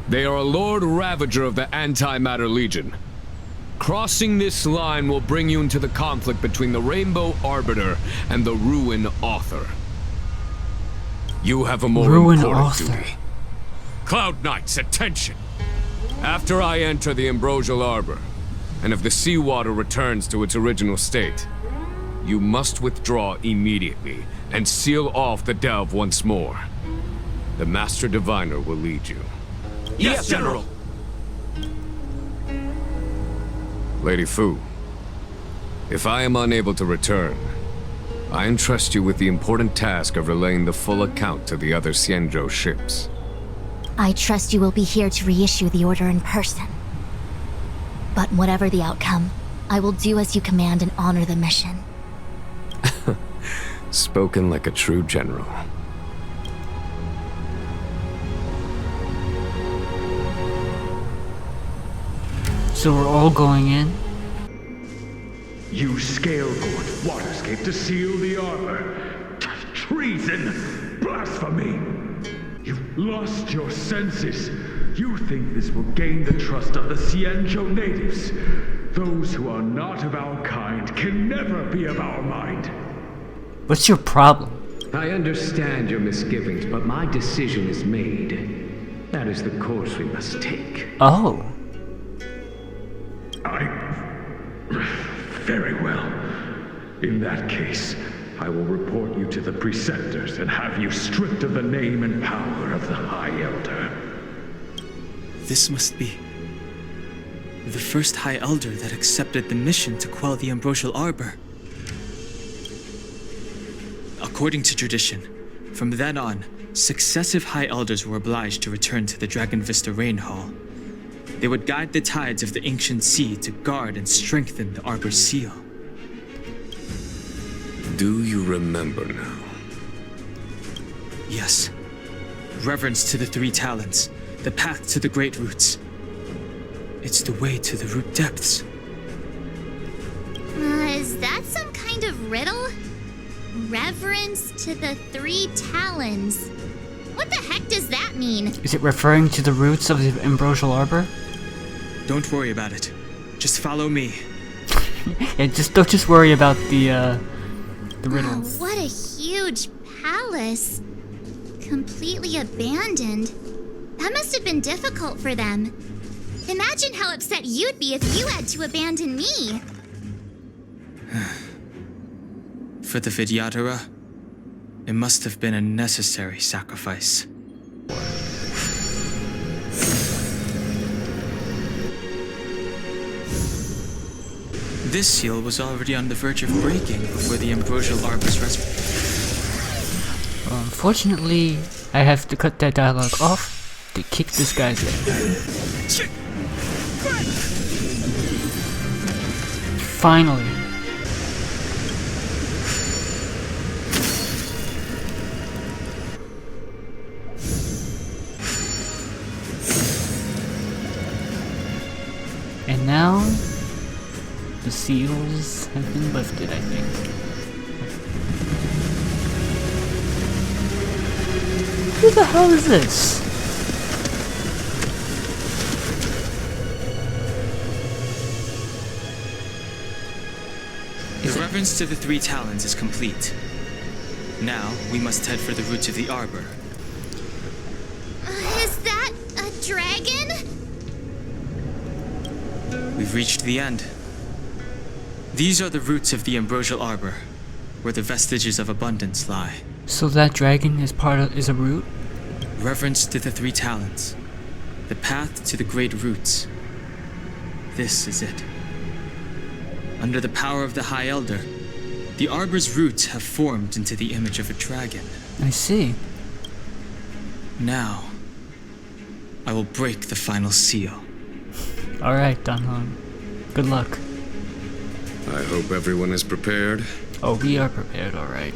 They are a Lord Ravager of the Antimatter Legion. Crossing this line will bring you into the conflict between the Rainbow Arbiter and the Ruin Author. You have a more important duty. Cloud Knights, attention! After I enter the Ambrosial Arbor, and if the seawater returns to its original state, you must withdraw immediately and seal off the delve once more. The Master Diviner will lead you. Yes, General! Lady Fu, if I am unable to return, I entrust you with the important task of relaying the full account to the other Xianzhou ships. I trust you will be here to reissue the order in person. But whatever the outcome, I will do as you command and honor the mission. Spoken like a true general. So we're all going in? You Scale Gorge waterscape to seal the arbor. Treason! Blasphemy! You've lost your senses. You think this will gain the trust of the Xianzhou natives. Those who are not of our kind can never be of our mind. What's your problem? I understand your misgivings, but my decision is made. That is the course we must take. Oh. Very well. In that case, I will report you to the Preceptors and have you stripped of the name and power of the High Elder. This must be the first High Elder that accepted the mission to quell the Ambrosial Arbor. According to tradition, from then on, successive High Elders were obliged to return to the Dragon Vista Rain Hall. They would guide the tides of the ancient sea to guard and strengthen the Arbor's seal. Do you remember now? Yes. Reverence to the three talents, the path to the great roots. It's the way to the root depths. Is that some kind of riddle? Reverence to the three talons. What the heck does that mean? Is it referring to the roots of the Ambrosial Arbor? Don't worry about it. Just follow me. Yeah, don't just worry about the riddles. Oh, what a huge palace. Completely abandoned. That must have been difficult for them. Imagine how upset you'd be if you had to abandon me. For the Vidyadhara, it must have been a necessary sacrifice. This seal was already on the verge of breaking before the ambrosial arbor's resurrection. Unfortunately, I have to cut that dialogue off to kick this guy's ass. Finally. And now, the seals have been lifted, I think. Who the hell is this? The reverence to the three talons is complete. Now, we must head for the roots of the arbor. Is that a dragon? We've reached the end. These are the roots of the ambrosial arbor, where the vestiges of abundance lie. So that dragon is a root? Reverence to the three talons. The path to the great roots. This is it. Under the power of the High Elder, the arbor's roots have formed into the image of a dragon. I see. Now, I will break the final seal. Alright, Danhong. Good luck. I hope everyone is prepared. Oh, we are prepared, alright.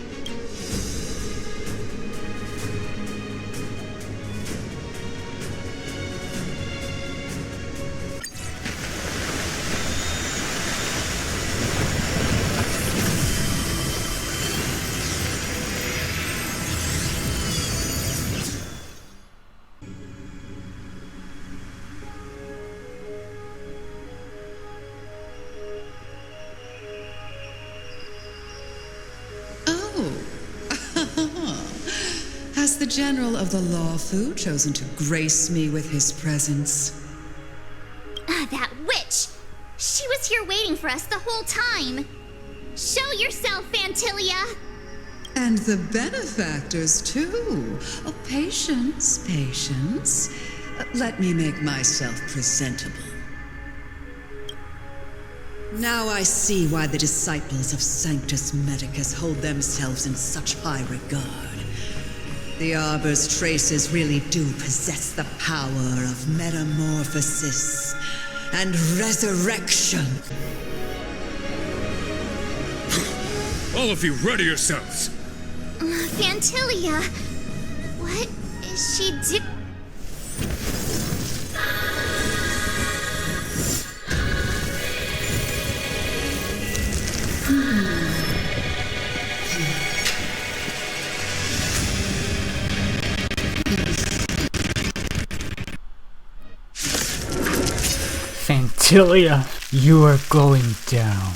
Has the General of the Luofu chosen to grace me with his presence? That witch! She was here waiting for us the whole time! Show yourself, Fantilia! And the benefactors, too. Oh, patience, patience. Let me make myself presentable. Now I see why the disciples of Sanctus Medicus hold themselves in such high regard. The Arbor's traces really do possess the power of metamorphosis and resurrection. All of you, ready yourselves! Fantilia! What is she do- Fantilia, you are going down.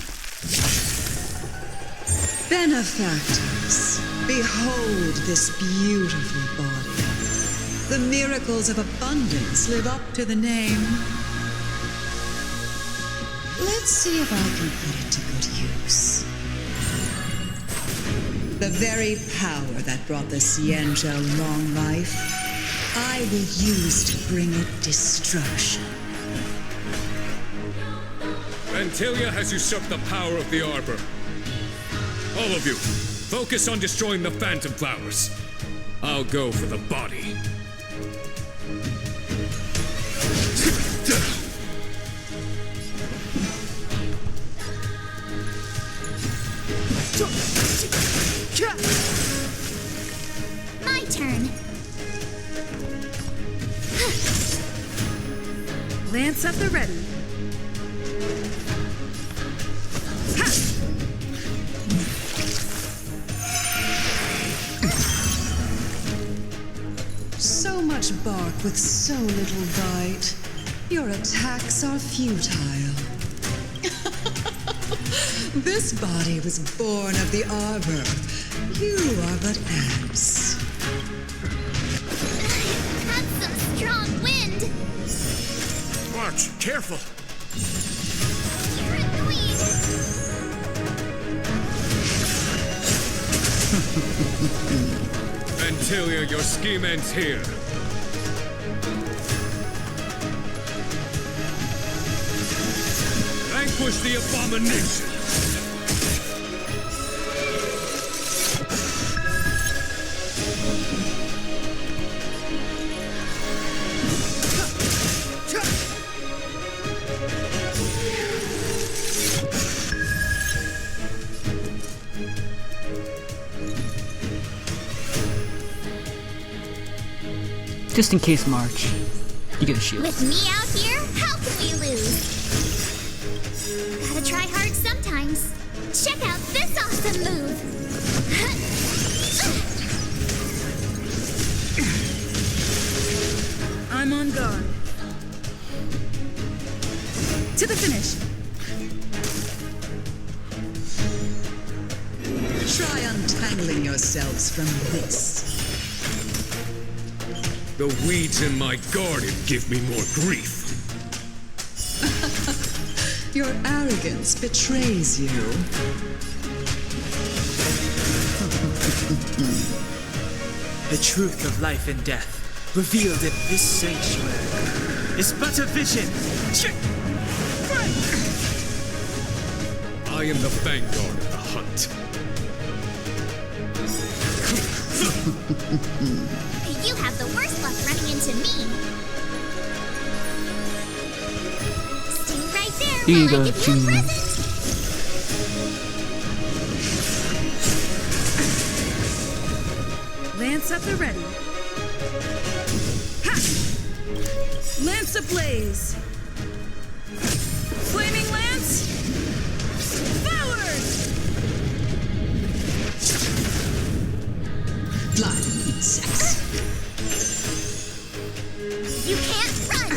Benefactors, behold this beautiful body. The miracles of abundance live up to the name. Let's see if I can put it to good use. The very power that brought the Xianzhou long life, I will use to bring it destruction. Fantilia has usurped the power of the Arbor. All of you, focus on destroying the Phantom Flowers. I'll go for the body. My turn! Lance at the ready. So much bark with so little bite. Your attacks are futile. This body was born of the Arbor. You are but ants. That's some strong wind! March, careful! You're annoying! Fantilia, your scheme ends here. Thank Vanquish the abomination! Just in case, March. You get a shield. With me out here, how can we lose? Gotta try hard sometimes. Check out this awesome move! I'm on guard. To the finish. Try untangling yourselves from this. The weeds in my garden give me more grief. Your arrogance betrays you. The truth of life and death, revealed in this sanctuary, is but a vision. I am the vanguard of the hunt. You have the worst luck running into me. Stay right there Here you while I go, give you a Junior. present. Lance up the ready. Ha! Lance ablaze. Flaming lance. Forward! Blind insects. You can't run.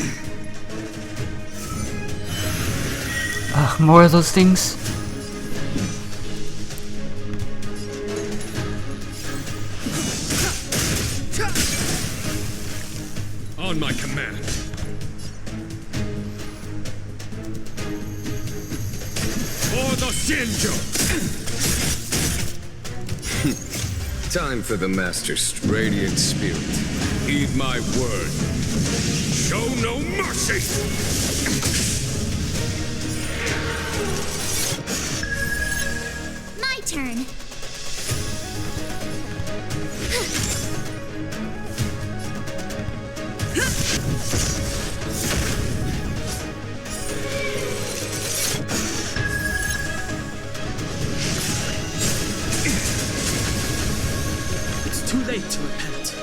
More of those things. On my command. For the Xianzhou! Time for the Master's radiant spirit. Heed my word. Show no mercy! My turn. It's too late to repent.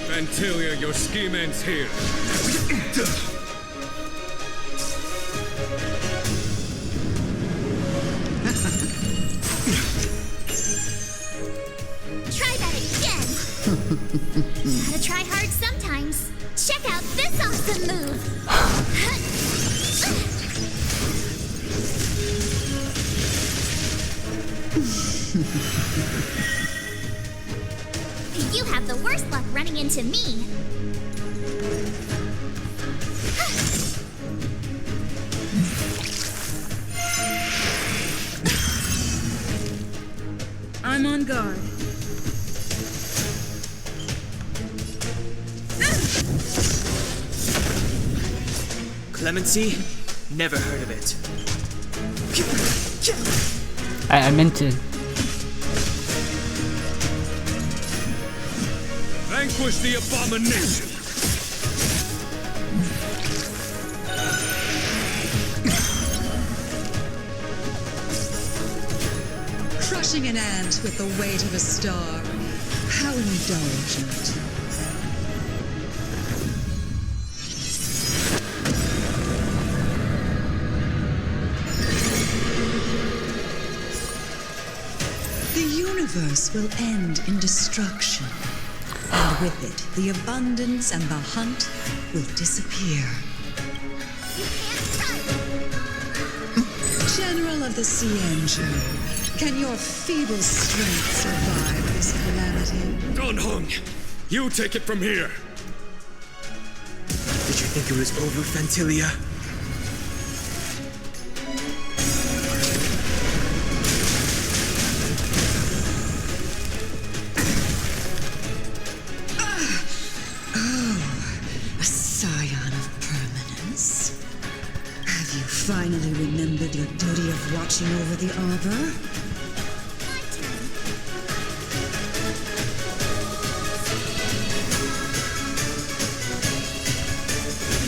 Vantilia, your scheme ends here. Try that again. Gotta try hard sometimes. Check out this awesome move. You have the worst luck running into me. I'm on guard. Clemency? Never heard of it. I meant to. Vanquish the abomination! Crushing an ant with the weight of a star. How indulgent. The universe will end in destruction. And with it, the abundance and the hunt will disappear. General of the Xianzhou, can your feeble strength survive this calamity? Don Hong, you take it from here. Did you think it was over, Vantilia? A sigh watching over the arbor?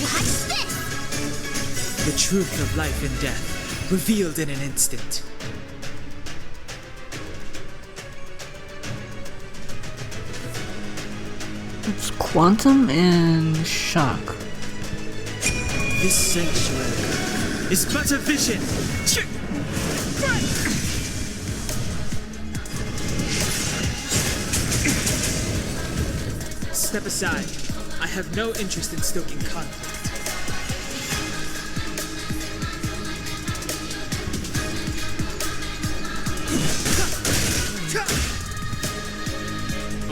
Watch this! The truth of life and death, revealed in an instant. It's quantum and shock. This sanctuary is but a vision. Step aside. I have no interest in stoking conflict.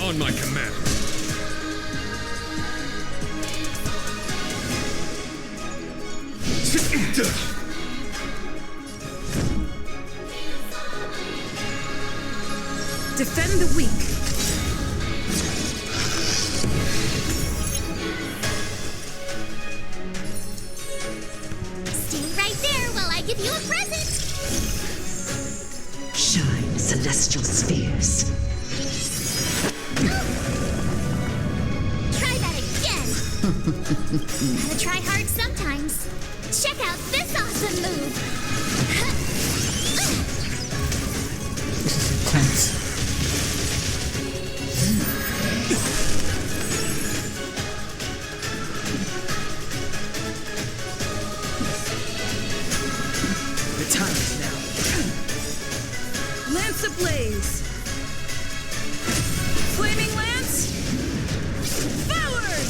On my command. Defend the weak. Stay right there while I give you a present! Shine, celestial spheres. Try that again! Gotta try hard sometimes. Check out this awesome move! This is intense. The time is now. Lance ablaze. Flaming lance. Forward!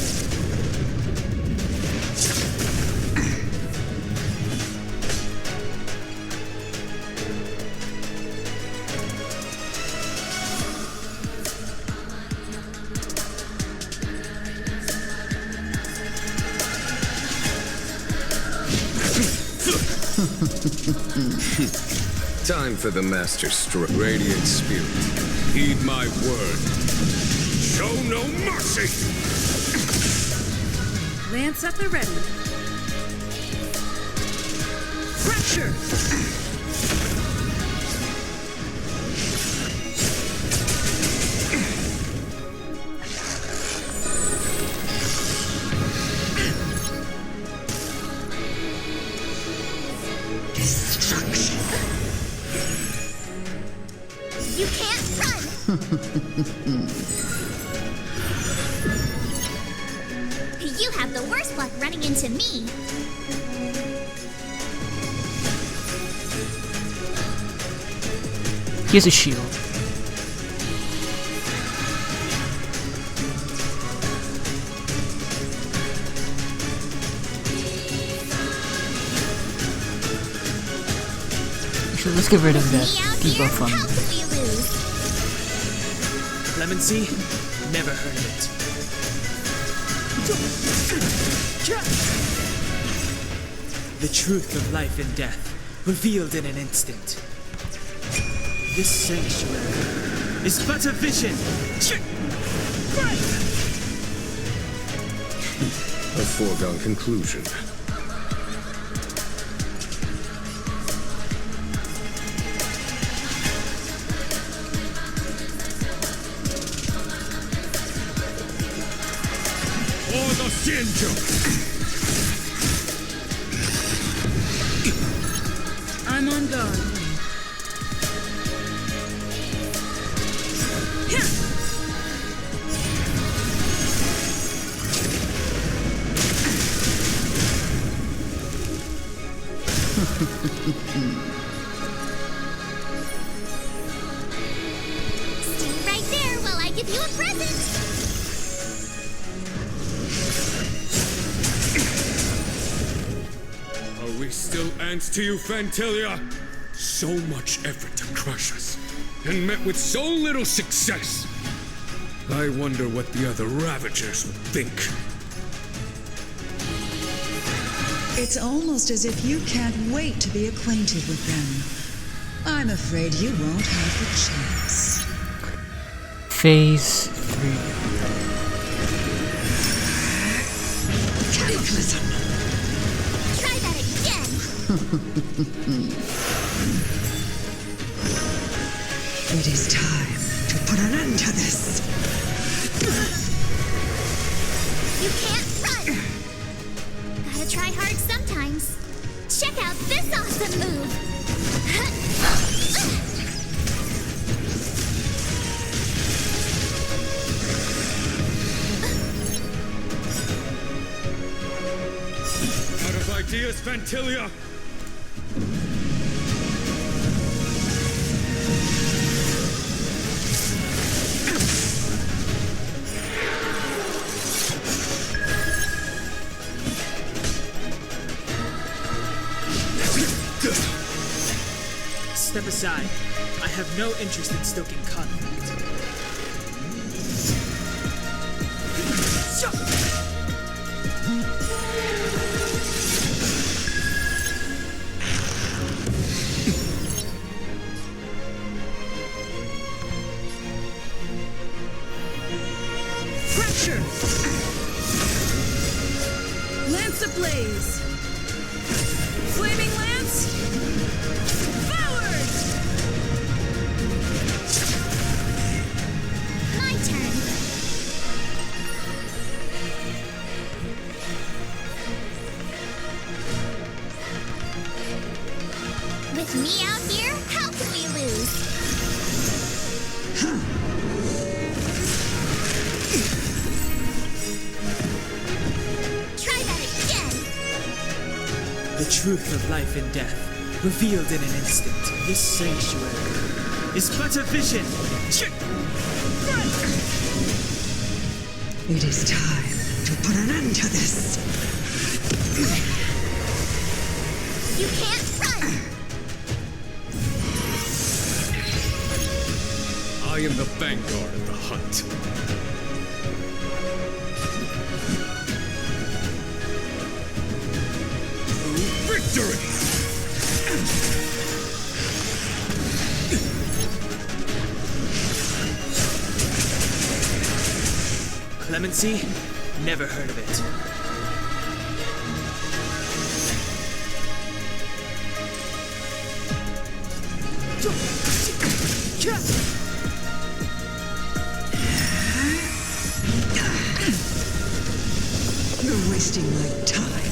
Time for the master stroke. Radiant spirit. Heed my word. Show no mercy! Lance at the ready. Pressure! Destruction. You can't run! You have the worst luck running into me. Here's a shield. Actually, let's get rid of that debuff on. How could we lose? Clemency? Never heard of it. The truth of life and death, revealed in an instant. This sanctuary is but a vision. A foregone conclusion. For the Xianzhou! I'm on guard. Stay right there while I give you a present! Are we still ants to you, Fantilia? So much effort to crush us, and met with so little success. I wonder what the other Ravagers would think. It's almost as if you can't wait to be acquainted with them. I'm afraid you won't have the chance. Phase 3. Cataclysm! Try that again! It is time to put an end to this. You can't run! Gotta try hard sometimes. Check out this awesome move! Out of ideas, Fantilia! Step aside. I have no interest in stoking conflict. Pressure! Lance ablaze! Flaming lance! Forward! My turn. With me out here, how can we lose? Try that again! The truth of life and death, revealed in an instant. This sanctuary is but a vision. It is time to put an end to this. You can't run! I am the vanguard of the hunt. Victory! Clemency? Never heard of it. You're wasting my time.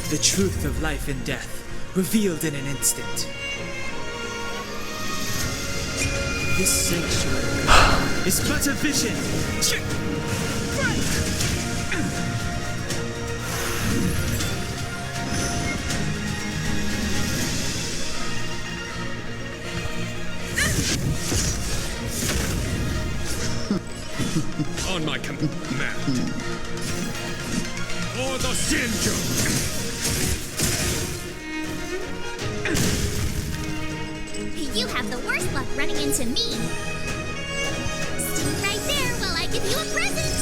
The truth of life and death, revealed in an instant. This sanctuary is but a vision. On my command. For the Xianzhou! You have the worst luck running into me. Stand right there while I give you a present.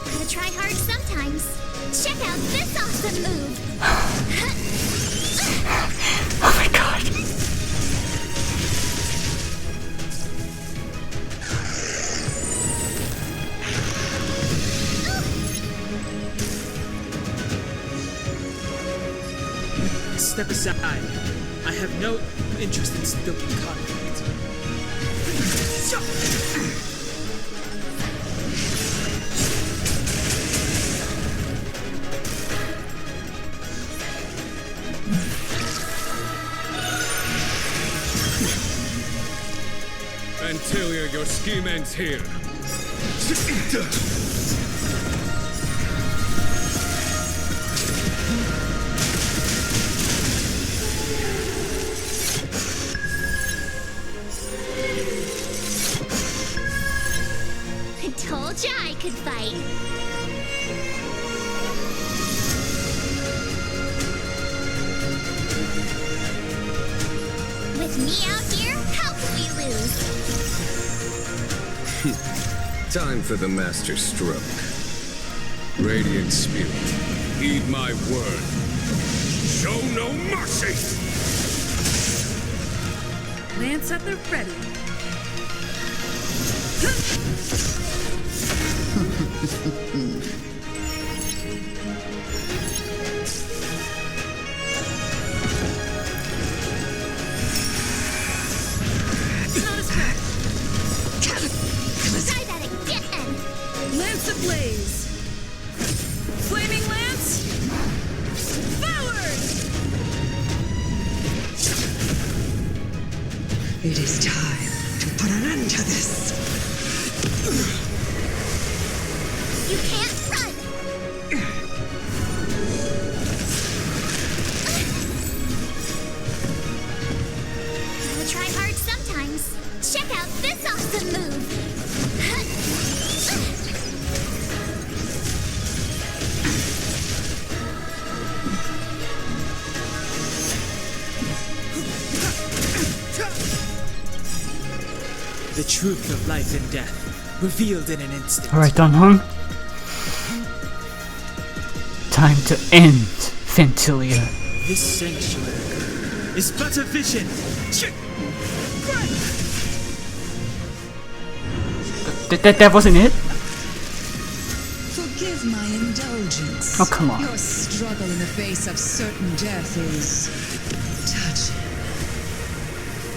Gotta try hard sometimes. Check out this awesome move. Oh my god. Step aside. I have no interest in stoking conflict. Fantilia, your scheme ends here. I told ya I could fight. With me out here, how can we lose? Time for the master stroke. Radiant Spirit, heed my word. Show no mercy! Lance at the ready. It is time to put an end to this. You can't run! Gotta try hard sometimes. Check out this awesome move! The truth of life and death, revealed in an instant. Alright, Don Hung. Time to end Fantilia. This sanctuary is but a vision. That wasn't it? Forgive my indulgence. Oh, come on. Your struggle in the face of certain death is touching.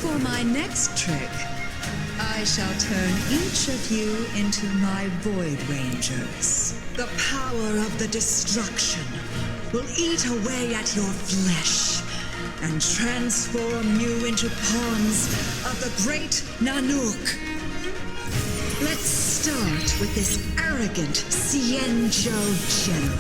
For my next trick, I shall turn each of you into my Void Rangers. The power of the destruction will eat away at your flesh and transform you into pawns of the great Nanook. Let's start with this arrogant Xianzhou general.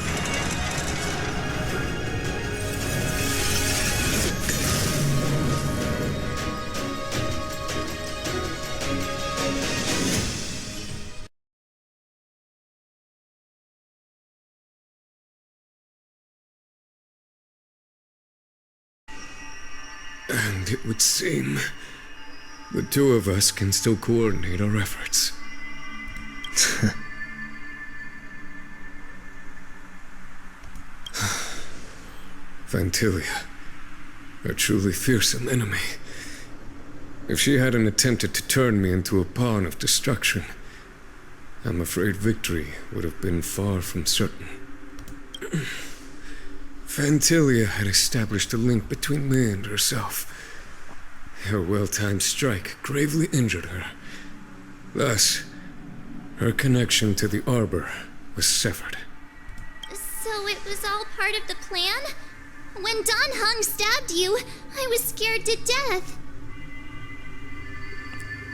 And it would seem the two of us can still coordinate our efforts. Fantilia, a truly fearsome enemy. If she hadn't attempted to turn me into a pawn of destruction, I'm afraid victory would have been far from certain. Fantilia had established a link between me and herself. Her well-timed strike gravely injured her. Thus, her connection to the Arbor was severed. So it was all part of the plan? When Don Hung stabbed you, I was scared to death.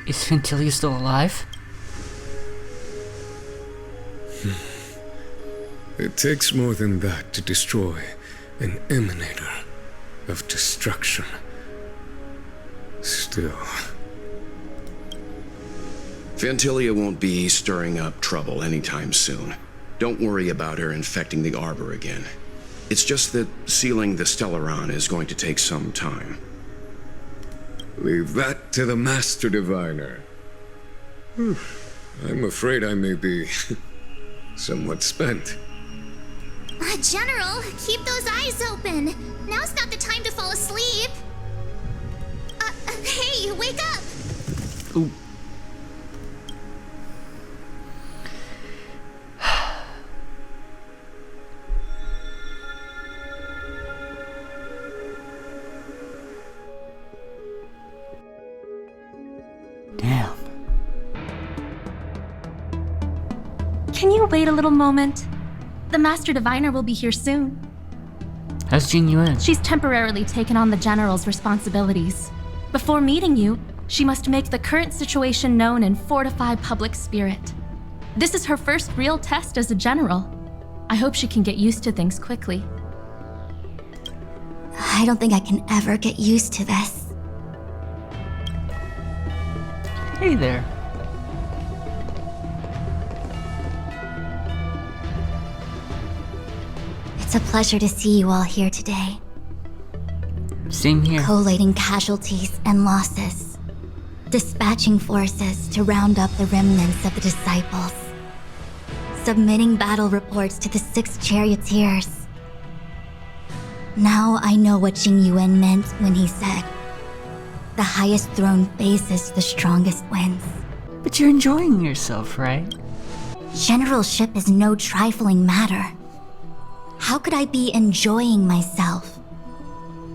Is Fantilia still alive? It takes more than that to destroy an emanator of destruction. Still, Fantilia won't be stirring up trouble anytime soon. Don't worry about her infecting the Arbor again. It's just that sealing the Stellaron is going to take some time. leave that to the Master Diviner. I'm afraid I may be somewhat spent. General, keep those eyes open. Now's not the time to fall asleep. Hey, wake up! Ooh. Damn. Can you wait a little moment? The Master Diviner will be here soon. How's Jing Yuan? She's temporarily taken on the General's responsibilities. Before meeting you, she must make the current situation known and fortify public spirit. This is her first real test as a General. I hope she can get used to things quickly. I don't think I can ever get used to this. Hey there. It's a pleasure to see you all here today. Same here. Collating casualties and losses. Dispatching forces to round up the remnants of the disciples. Submitting battle reports to the 6 charioteers. Now I know what Jing Yuan meant when he said, "The highest throne faces the strongest wins." But you're enjoying yourself, right? Generalship is no trifling matter. How could I be enjoying myself?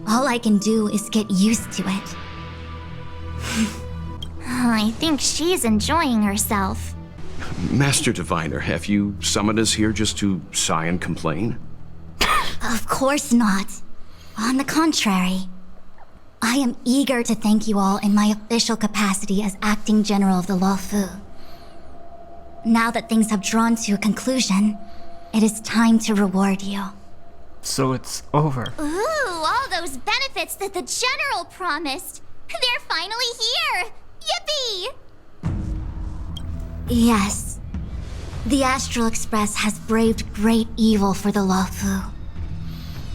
All I can do is get used to it. I think she's enjoying herself. Master Diviner, have you summoned us here just to sigh and complain? Of course not. On the contrary. I am eager to thank you all in my official capacity as acting general of the Luofu. Now that things have drawn to a conclusion, it is time to reward you. So it's over. Ooh, all those benefits that the general promised. They're finally here! Yippee! Yes. The Astral Express has braved great evil for the Luofu.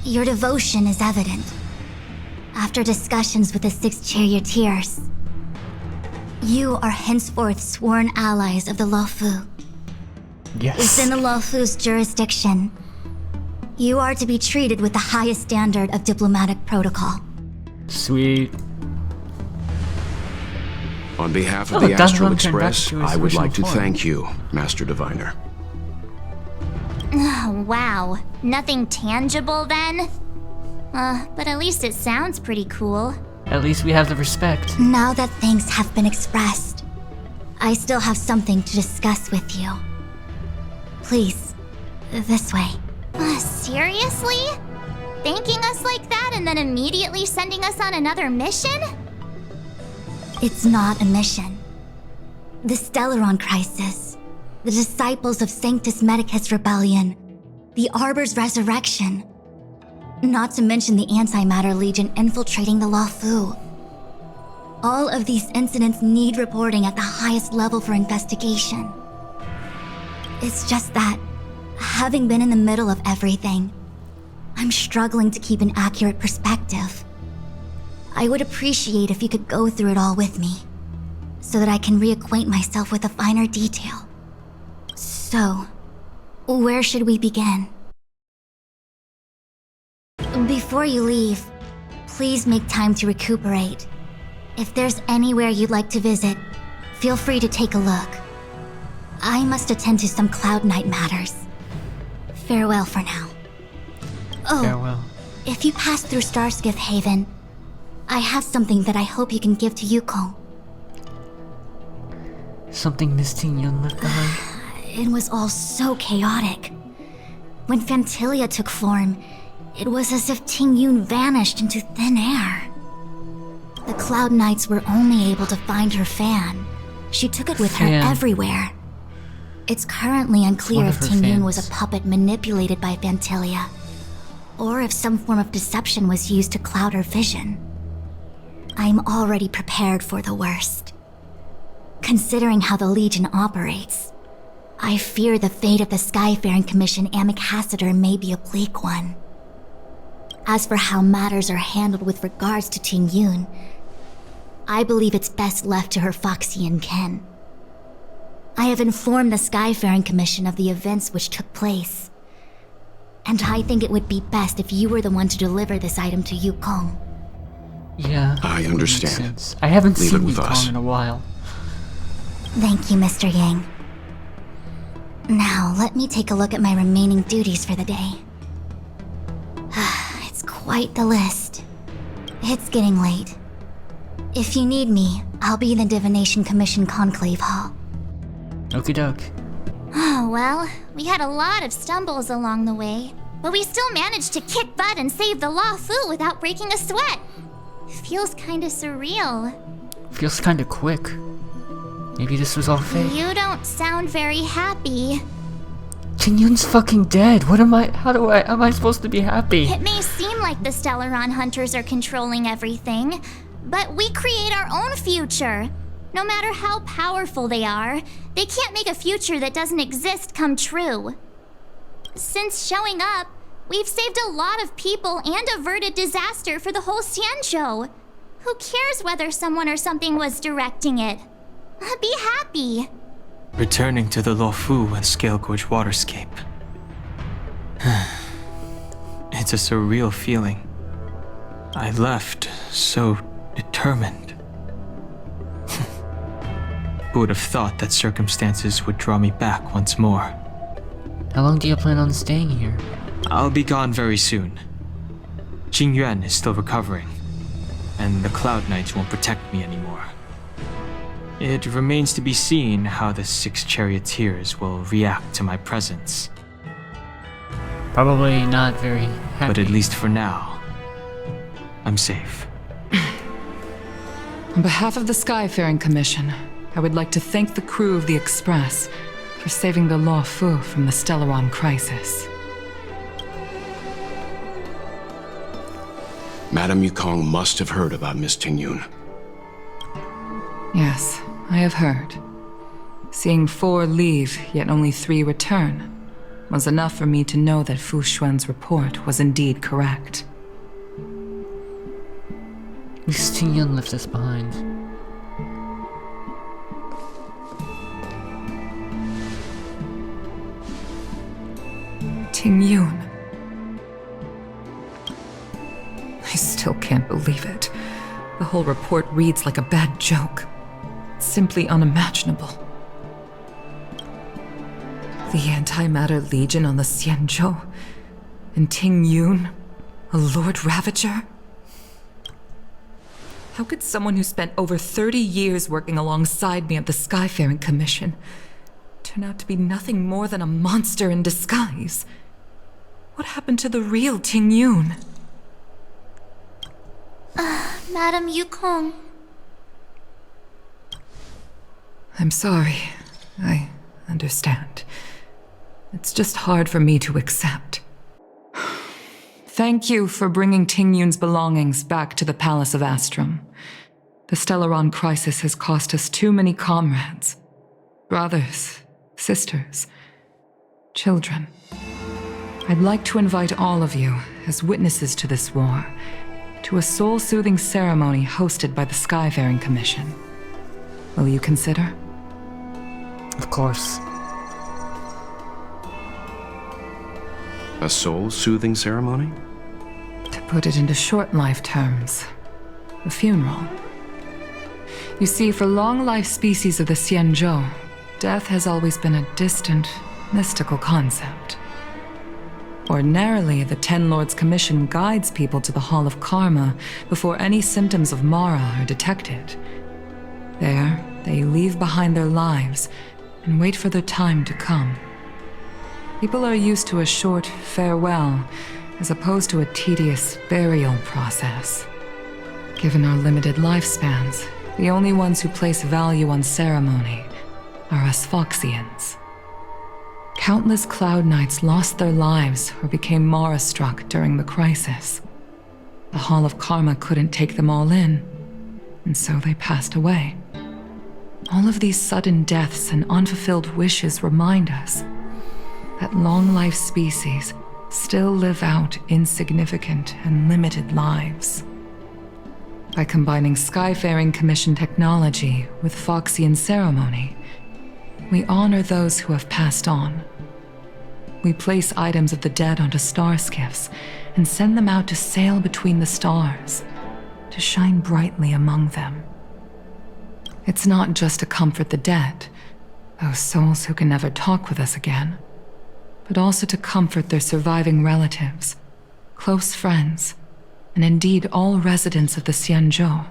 Your devotion is evident. After discussions with the 6 charioteers, you are henceforth sworn allies of the Luofu. Yes. Within the Luofu's jurisdiction, you are to be treated with the highest standard of diplomatic protocol. Sweet. On behalf of Oh, the Danzon Astral turned back Express, to his I would original like to form. thank you, Master Diviner. Wow, nothing tangible then? But at least it sounds pretty cool. At least we have the respect. Now that things have been expressed, I still have something to discuss with you. Please, this way. Seriously? Thanking us like that and then immediately sending us on another mission? It's not a mission. The Stellaron crisis, the disciples of Sanctus Medicus rebellion, the Arbor's resurrection, not to mention the Antimatter Legion infiltrating the Luofu. All of these incidents need reporting at the highest level for investigation. It's just that, having been in the middle of everything, I'm struggling to keep an accurate perspective. I would appreciate if you could go through it all with me, so that I can reacquaint myself with a finer detail. So, where should we begin? Before you leave, please make time to recuperate. If there's anywhere you'd like to visit, feel free to take a look. I must attend to some Cloud Knight matters. Farewell for now. Oh, Farewell. if you pass through Starskiff Haven, I have something that I hope you can give to Yukong. Something Miss Tingyun left behind. It was all so chaotic. When Fantilia took form, it was as if Tingyun vanished into thin air. The Cloud Knights were only able to find her fan. She took it with her Fan. everywhere. It's currently unclear One if of her Tingyun was fans. a puppet manipulated by Fantilia, or if some form of deception was used to cloud her vision. I'm already prepared for the worst. Considering how the Legion operates, I fear the fate of the Skyfaring Commission Ambassador may be a bleak one. As for how matters are handled with regards to Tingyun, I believe it's best left to her Foxian kin. I have informed the Skyfaring Commission of the events which took place, and I think it would be best if you were the one to deliver this item to Yukong. Yeah. I that makes understand. sense. I haven't Leave seen it with us. Yukong in a while. Thank you, Mr. Yang. Now, let me take a look at my remaining duties for the day. It's quite the list. It's getting late. If you need me, I'll be in the Divination Commission Conclave Hall. Okie doke. Oh, well, we had a lot of stumbles along the way, but we still managed to kick butt and save the Luofu without breaking a sweat. Feels kinda surreal. Feels kinda quick. Maybe this was all fake. You don't sound very happy. Tingyun's fucking dead. What am I? Am I supposed to be happy? It may seem like the Stellaron hunters are controlling everything, but we create our own future. No matter how powerful they are, they can't make a future that doesn't exist come true. Since showing up, we've saved a lot of people and averted disaster for the whole Xianzhou. Who cares whether someone or something was directing it? Be happy. Returning to the Luofu and Scale Gorge waterscape. It's a surreal feeling. I left so determined. Who would have thought that circumstances would draw me back once more? How long do you plan on staying here? I'll be gone very soon. Qingyuan is still recovering, and the Cloud Knights won't protect me anymore. It remains to be seen how the 6 charioteers will react to my presence. Probably not very happy. But at least for now, I'm safe. On behalf of the Skyfaring Commission, I would like to thank the crew of the Express for saving the Luofu from the Stellaron crisis. Madame Yukong must have heard about Miss Tingyun. Yes, I have heard. Seeing 4 leave, yet only 3 return, was enough for me to know that Fu Xuan's report was indeed correct. Miss Tingyun left us behind. Tingyun. I still can't believe it. The whole report reads like a bad joke. It's simply unimaginable. The Antimatter Legion on the Xianzhou, and Tingyun, a Lord Ravager? How could someone who spent over 30 years working alongside me at the Skyfaring Commission turn out to be nothing more than a monster in disguise? What happened to the real Tingyun? Madame Yukong. I'm sorry. I understand. It's just hard for me to accept. Thank you for bringing Tingyun's belongings back to the Palace of Astrum. The Stellaron crisis has cost us too many comrades. Brothers, sisters, children. I'd like to invite all of you, as witnesses to this war, to a soul-soothing ceremony hosted by the Skyfaring Commission. Will you consider? Of course. A soul-soothing ceremony? To put it into short life terms, a funeral. You see, for long-life species of the Xianzhou, death has always been a distant, mystical concept. Ordinarily, the Ten Lords Commission guides people to the Hall of Karma before any symptoms of Mara are detected. There, they leave behind their lives and wait for their time to come. People are used to a short farewell as opposed to a tedious burial process. Given our limited lifespans, the only ones who place value on ceremony are us Foxians. Countless Cloud Knights lost their lives or became Mara-struck during the crisis. The Hall of Karma couldn't take them all in, and so they passed away. All of these sudden deaths and unfulfilled wishes remind us that long-life species still live out insignificant and limited lives. By combining Skyfaring Commission technology with Foxian ceremony, we honor those who have passed on. We place items of the dead onto star skiffs and send them out to sail between the stars, to shine brightly among them. It's not just to comfort the dead, those souls who can never talk with us again, but also to comfort their surviving relatives, close friends, and indeed all residents of the Xianzhou.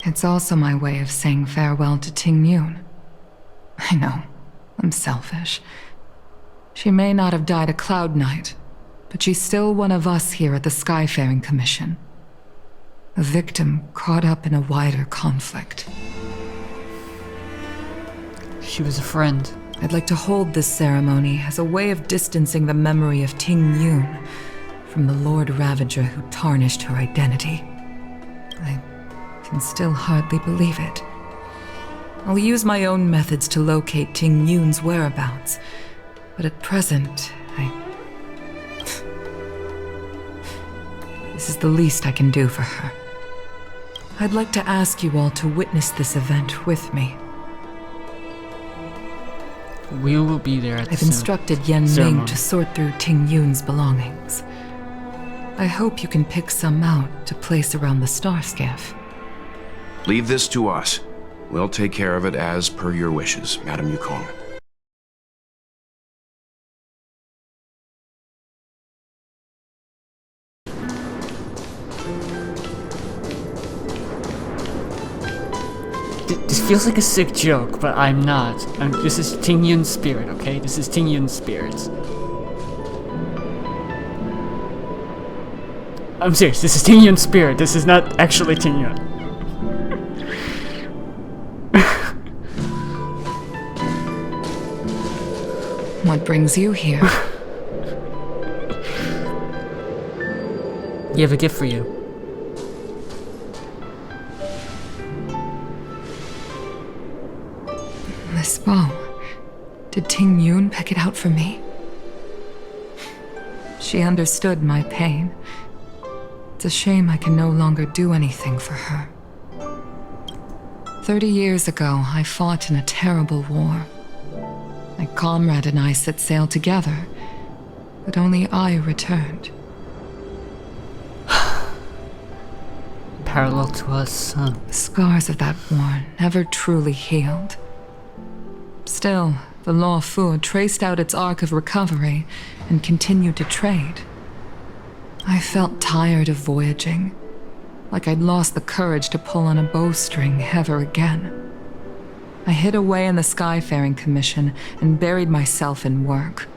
It's also my way of saying farewell to Tingyun. I know, I'm selfish. She may not have died a Cloud Knight, but she's still one of us here at the Skyfaring Commission. A victim caught up in a wider conflict. She was a friend. I'd like to hold this ceremony as a way of distancing the memory of Tingyun from the Lord Ravager who tarnished her identity. I can still hardly believe it. I'll use my own methods to locate Tingyun's whereabouts, but at present, This is the least I can do for her. I'd like to ask you all to witness this event with me. We will be there at the I've instructed Yen Ming ceremony. to sort through Tingyun's belongings. I hope you can pick some out to place around the star skiff. Leave this to us. We'll take care of it as per your wishes, Madame Yukong. This feels like a sick joke, but I'm not. This is Tingyun's spirit, okay? This is Tingyun's spirit. I'm serious, this is Tingyun's spirit. This is not actually Tingyun. What brings you here? You have a gift for you. This bow. Did Ting Yun pick it out for me? She understood my pain. It's a shame I can no longer do anything for her. 30 years ago, I fought in a terrible war. My comrade and I set sail together, but only I returned. Parallel to us, huh? The scars of that war never truly healed. Still, the Luofu traced out its arc of recovery and continued to trade. I felt tired of voyaging, like I'd lost the courage to pull on a bowstring ever again. I hid away in the Skyfaring Commission and buried myself in work,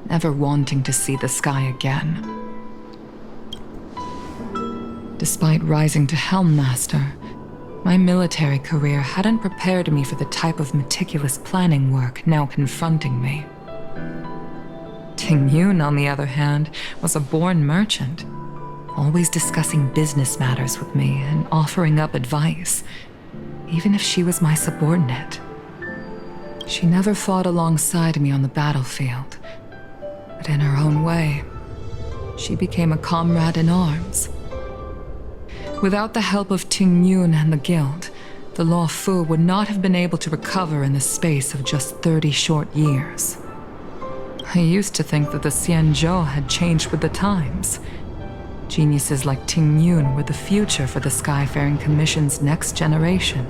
never wanting to see the sky again. Despite rising to Helm Master, my military career hadn't prepared me for the type of meticulous planning work now confronting me. Ting Yun, on the other hand, was a born merchant, always discussing business matters with me and offering up advice, even if she was my subordinate. She never fought alongside me on the battlefield, but in her own way, she became a comrade in arms. Without the help of Ting Yun and the Guild, the Luofu would not have been able to recover in the space of just 30 short years. I used to think that the Xianzhou had changed with the times. Geniuses like Ting Yun were the future for the Skyfaring Commission's next generation.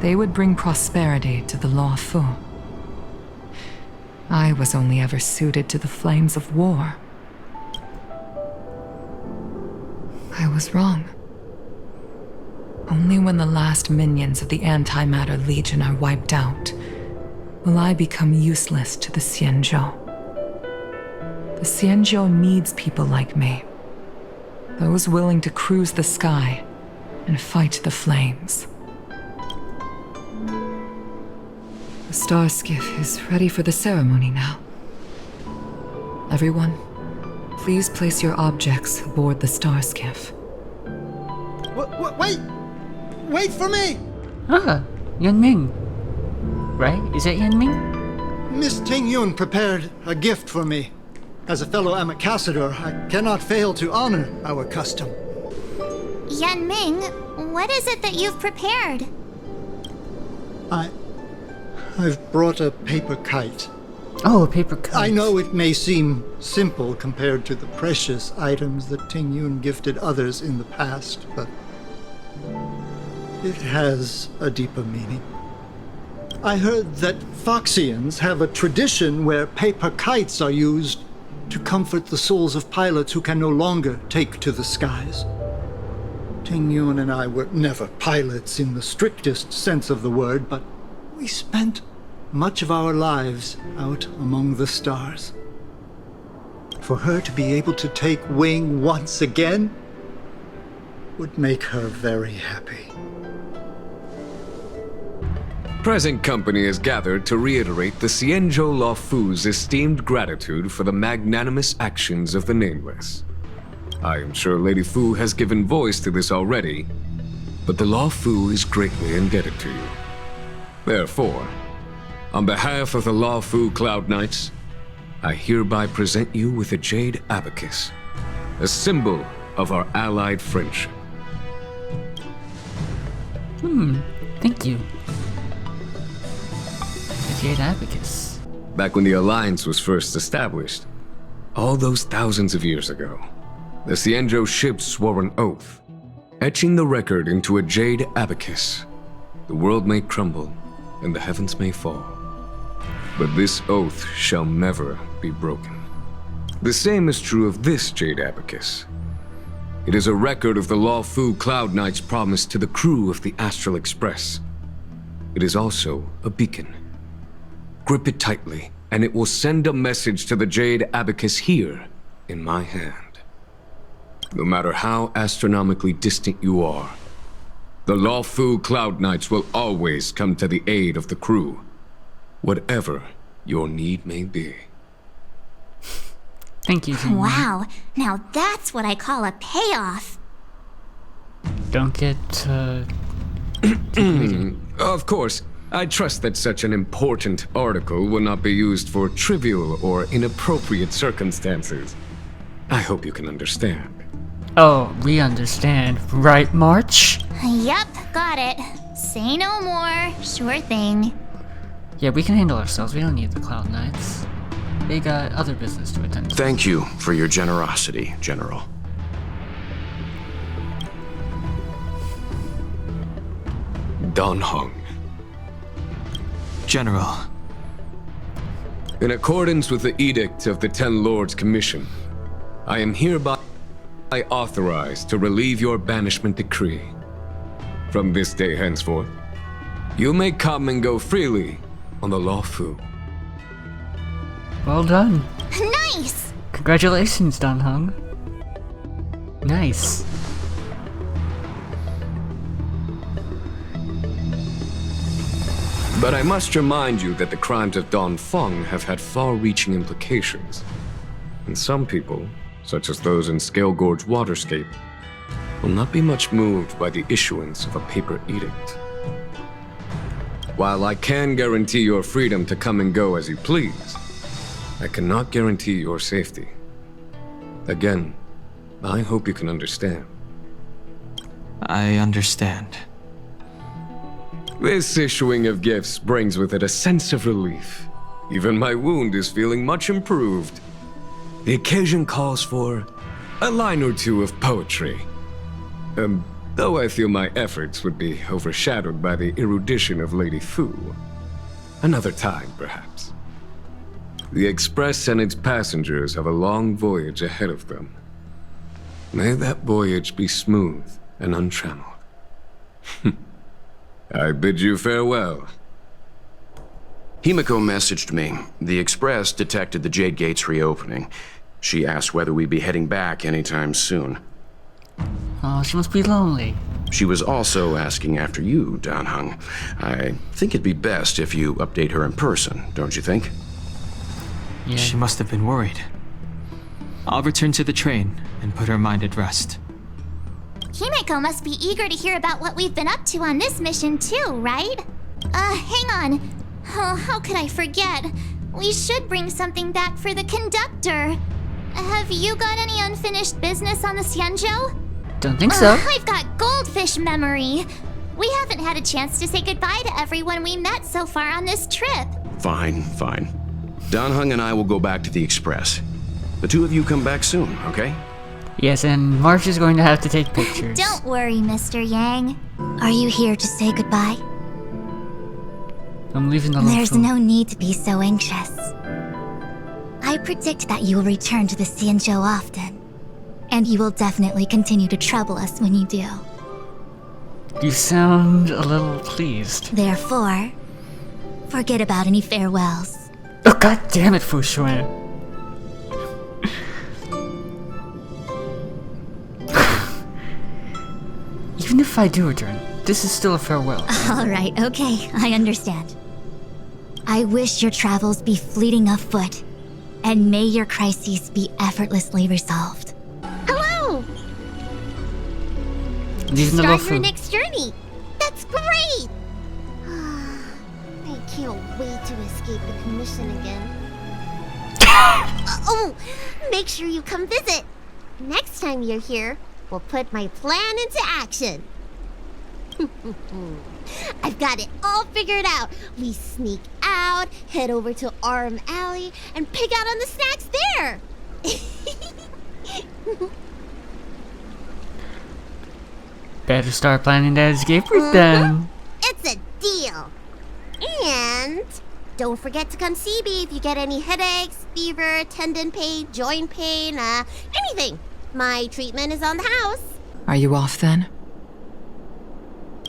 They would bring prosperity to the Luofu. I was only ever suited to the flames of war. I was wrong. Only when the last minions of the Antimatter Legion are wiped out will I become useless to the Xianzhou. The Xianzhou needs people like me, those willing to cruise the sky and fight the flames. The star skiff is ready for the ceremony now. Everyone, please place your objects aboard the star skiff. Wait! Wait for me! Ah, Yanming. Right? Is that Yanming? Miss Ting Yun prepared a gift for me. As a fellow ambassador, I cannot fail to honor our custom. Yanming, what is it that you've prepared? I've brought a paper kite. Oh, a paper kite. I know it may seem simple compared to the precious items that Ting Yun gifted others in the past, but it has a deeper meaning. I heard that Foxians have a tradition where paper kites are used to comfort the souls of pilots who can no longer take to the skies. Ting Yun and I were never pilots in the strictest sense of the word, but we spent much of our lives out among the stars. For her to be able to take wing once again would make her very happy. Present company is gathered to reiterate the Xianzhou Luofu's esteemed gratitude for the magnanimous actions of the Nameless. I am sure Lady Fu has given voice to this already, but the Luofu is greatly indebted to you. Therefore, on behalf of the Luofu Cloud Knights, I hereby present you with a jade abacus, a symbol of our allied friendship. Thank you. The jade abacus. Back when the Alliance was first established, all those thousands of years ago, the Xianzhou ships swore an oath, etching the record into a jade abacus. The world may crumble, and the heavens may fall, but this oath shall never be broken. The same is true of this jade abacus. It is a record of the Luofu Cloud Knight's promise to the crew of the Astral Express. It is also a beacon. Grip it tightly, and it will send a message to the jade abacus here in my hand. No matter how astronomically distant you are, the Luofu Cloud Knights will always come to the aid of the crew, whatever your need may be. Thank you, Jing. Wow, now that's what I call a payoff. Don't get, Of course, I trust that such an important article will not be used for trivial or inappropriate circumstances. I hope you can understand. Oh, we understand. Right, March? Yep, got it. Say no more. Sure thing. Yeah, we can handle ourselves. We don't need the Cloud Knights. They got other business to attend to. Thank you for your generosity, General. Dan Heng. General. In accordance with the Edict of the Ten Lords Commission, I am hereby authorized to relieve your banishment decree. From this day henceforth, you may come and go freely on the Luofu. Well done. Nice! Congratulations, Dan Heng. Nice. But I must remind you that the crimes of Don Feng have had far-reaching implications. And some people, such as those in Scale Gorge Waterscape, will not be much moved by the issuance of a paper edict. While I can guarantee your freedom to come and go as you please, I cannot guarantee your safety. Again, I hope you can understand. I understand. This issuing of gifts brings with it a sense of relief. Even my wound is feeling much improved. The occasion calls for a line or two of poetry. Though I feel my efforts would be overshadowed by the erudition of Lady Fu. Another time, perhaps. The Express and its passengers have a long voyage ahead of them. May that voyage be smooth and untrammeled. I bid you farewell. Himiko messaged me. The Express detected the Jade Gates reopening. She asked whether we'd be heading back anytime soon. Oh, she must be lonely. She was also asking after you, Dan Heng. I think it'd be best if you update her in person, don't you think? Yeah. She must have been worried. I'll return to the train and put her mind at rest. Himeko must be eager to hear about what we've been up to on this mission too, right? Hang on. Oh, how could I forget? We should bring something back for the conductor. Have you got any unfinished business on the Xianzhou? Don't think so. I've got goldfish memory. We haven't had a chance to say goodbye to everyone we met so far on this trip. Fine. Dan Heng and I will go back to the Express. The two of you come back soon, okay? Yes, and March is going to have to take pictures. Don't worry, Mr. Yang. Are you here to say goodbye? I'm leaving the There's Luofu. no need to be so anxious. I predict that you will return to the Xianzhou often. And you will definitely continue to trouble us when you do. You sound a little pleased. Therefore, forget about any farewells. Oh, god damn it, Fu Xuan. Even if I do return, this is still a farewell. Alright, okay, I understand. I wish your travels be fleeting of foot, and may your crises be effortlessly resolved. Hello! Leaving the Start your Luofu. next journey. That's great! I can't wait to escape the commission again. Make sure you come visit. Next time you're here, we'll put my plan into action. I've got it all figured out. We sneak out, head over to Arm Alley, and pick out on the snacks there. Better start planning that escape route then. It's a deal. And don't forget to come see me if you get any headaches, fever, tendon pain, joint pain, anything. My treatment is on the house. Are you off then?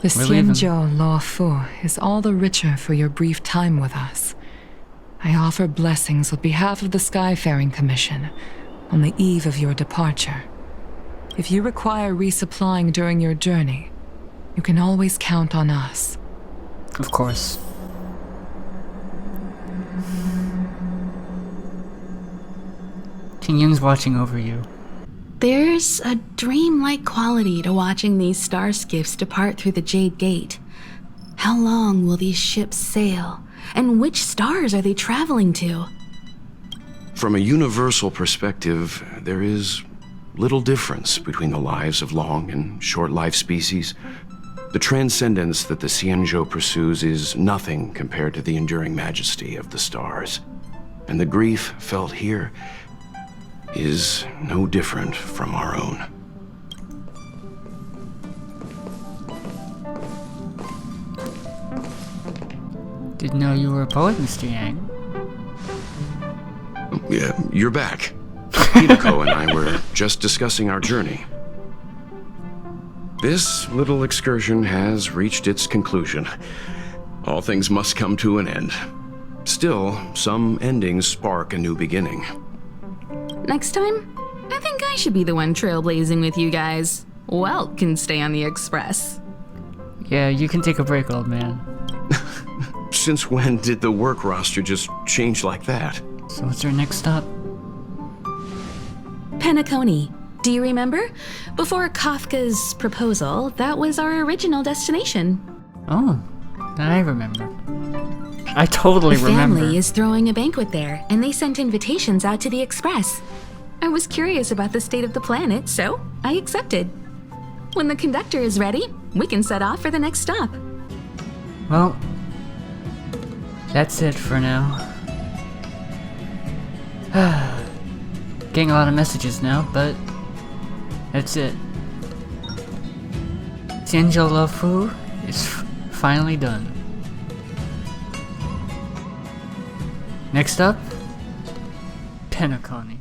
The We're leaving. Xianzhou Luofu is all the richer for your brief time with us. I offer blessings on behalf of the Skyfaring Commission on the eve of your departure. If you require resupplying during your journey, you can always count on us. Of course. Tingyun's watching over you. There's a dreamlike quality to watching these star skiffs depart through the Jade Gate. How long will these ships sail? And which stars are they traveling to? From a universal perspective, there is little difference between the lives of long and short-lived species. The transcendence that the Xianzhou pursues is nothing compared to the enduring majesty of the stars. And the grief felt here is no different from our own. Didn't know you were a poet, Mr. Yang. Yeah, you're back. Hinako and I were just discussing our journey. This little excursion has reached its conclusion. All things must come to an end. Still, some endings spark a new beginning. Next time, I think I should be the one trailblazing with you guys. Welt can stay on the Express. Yeah, you can take a break, old man. Since when did the work roster just change like that? So what's our next stop? Penacony. Do you remember? Before Kafka's proposal, that was our original destination. Oh, I remember. I totally remember. The family is throwing a banquet there, and they sent invitations out to the Express. I was curious about the state of the planet, so I accepted. When the conductor is ready, we can set off for the next stop. Well, that's it for now. Getting a lot of messages now, but that's it. Xianzhou Luofu is finally done. Next up, Penacony.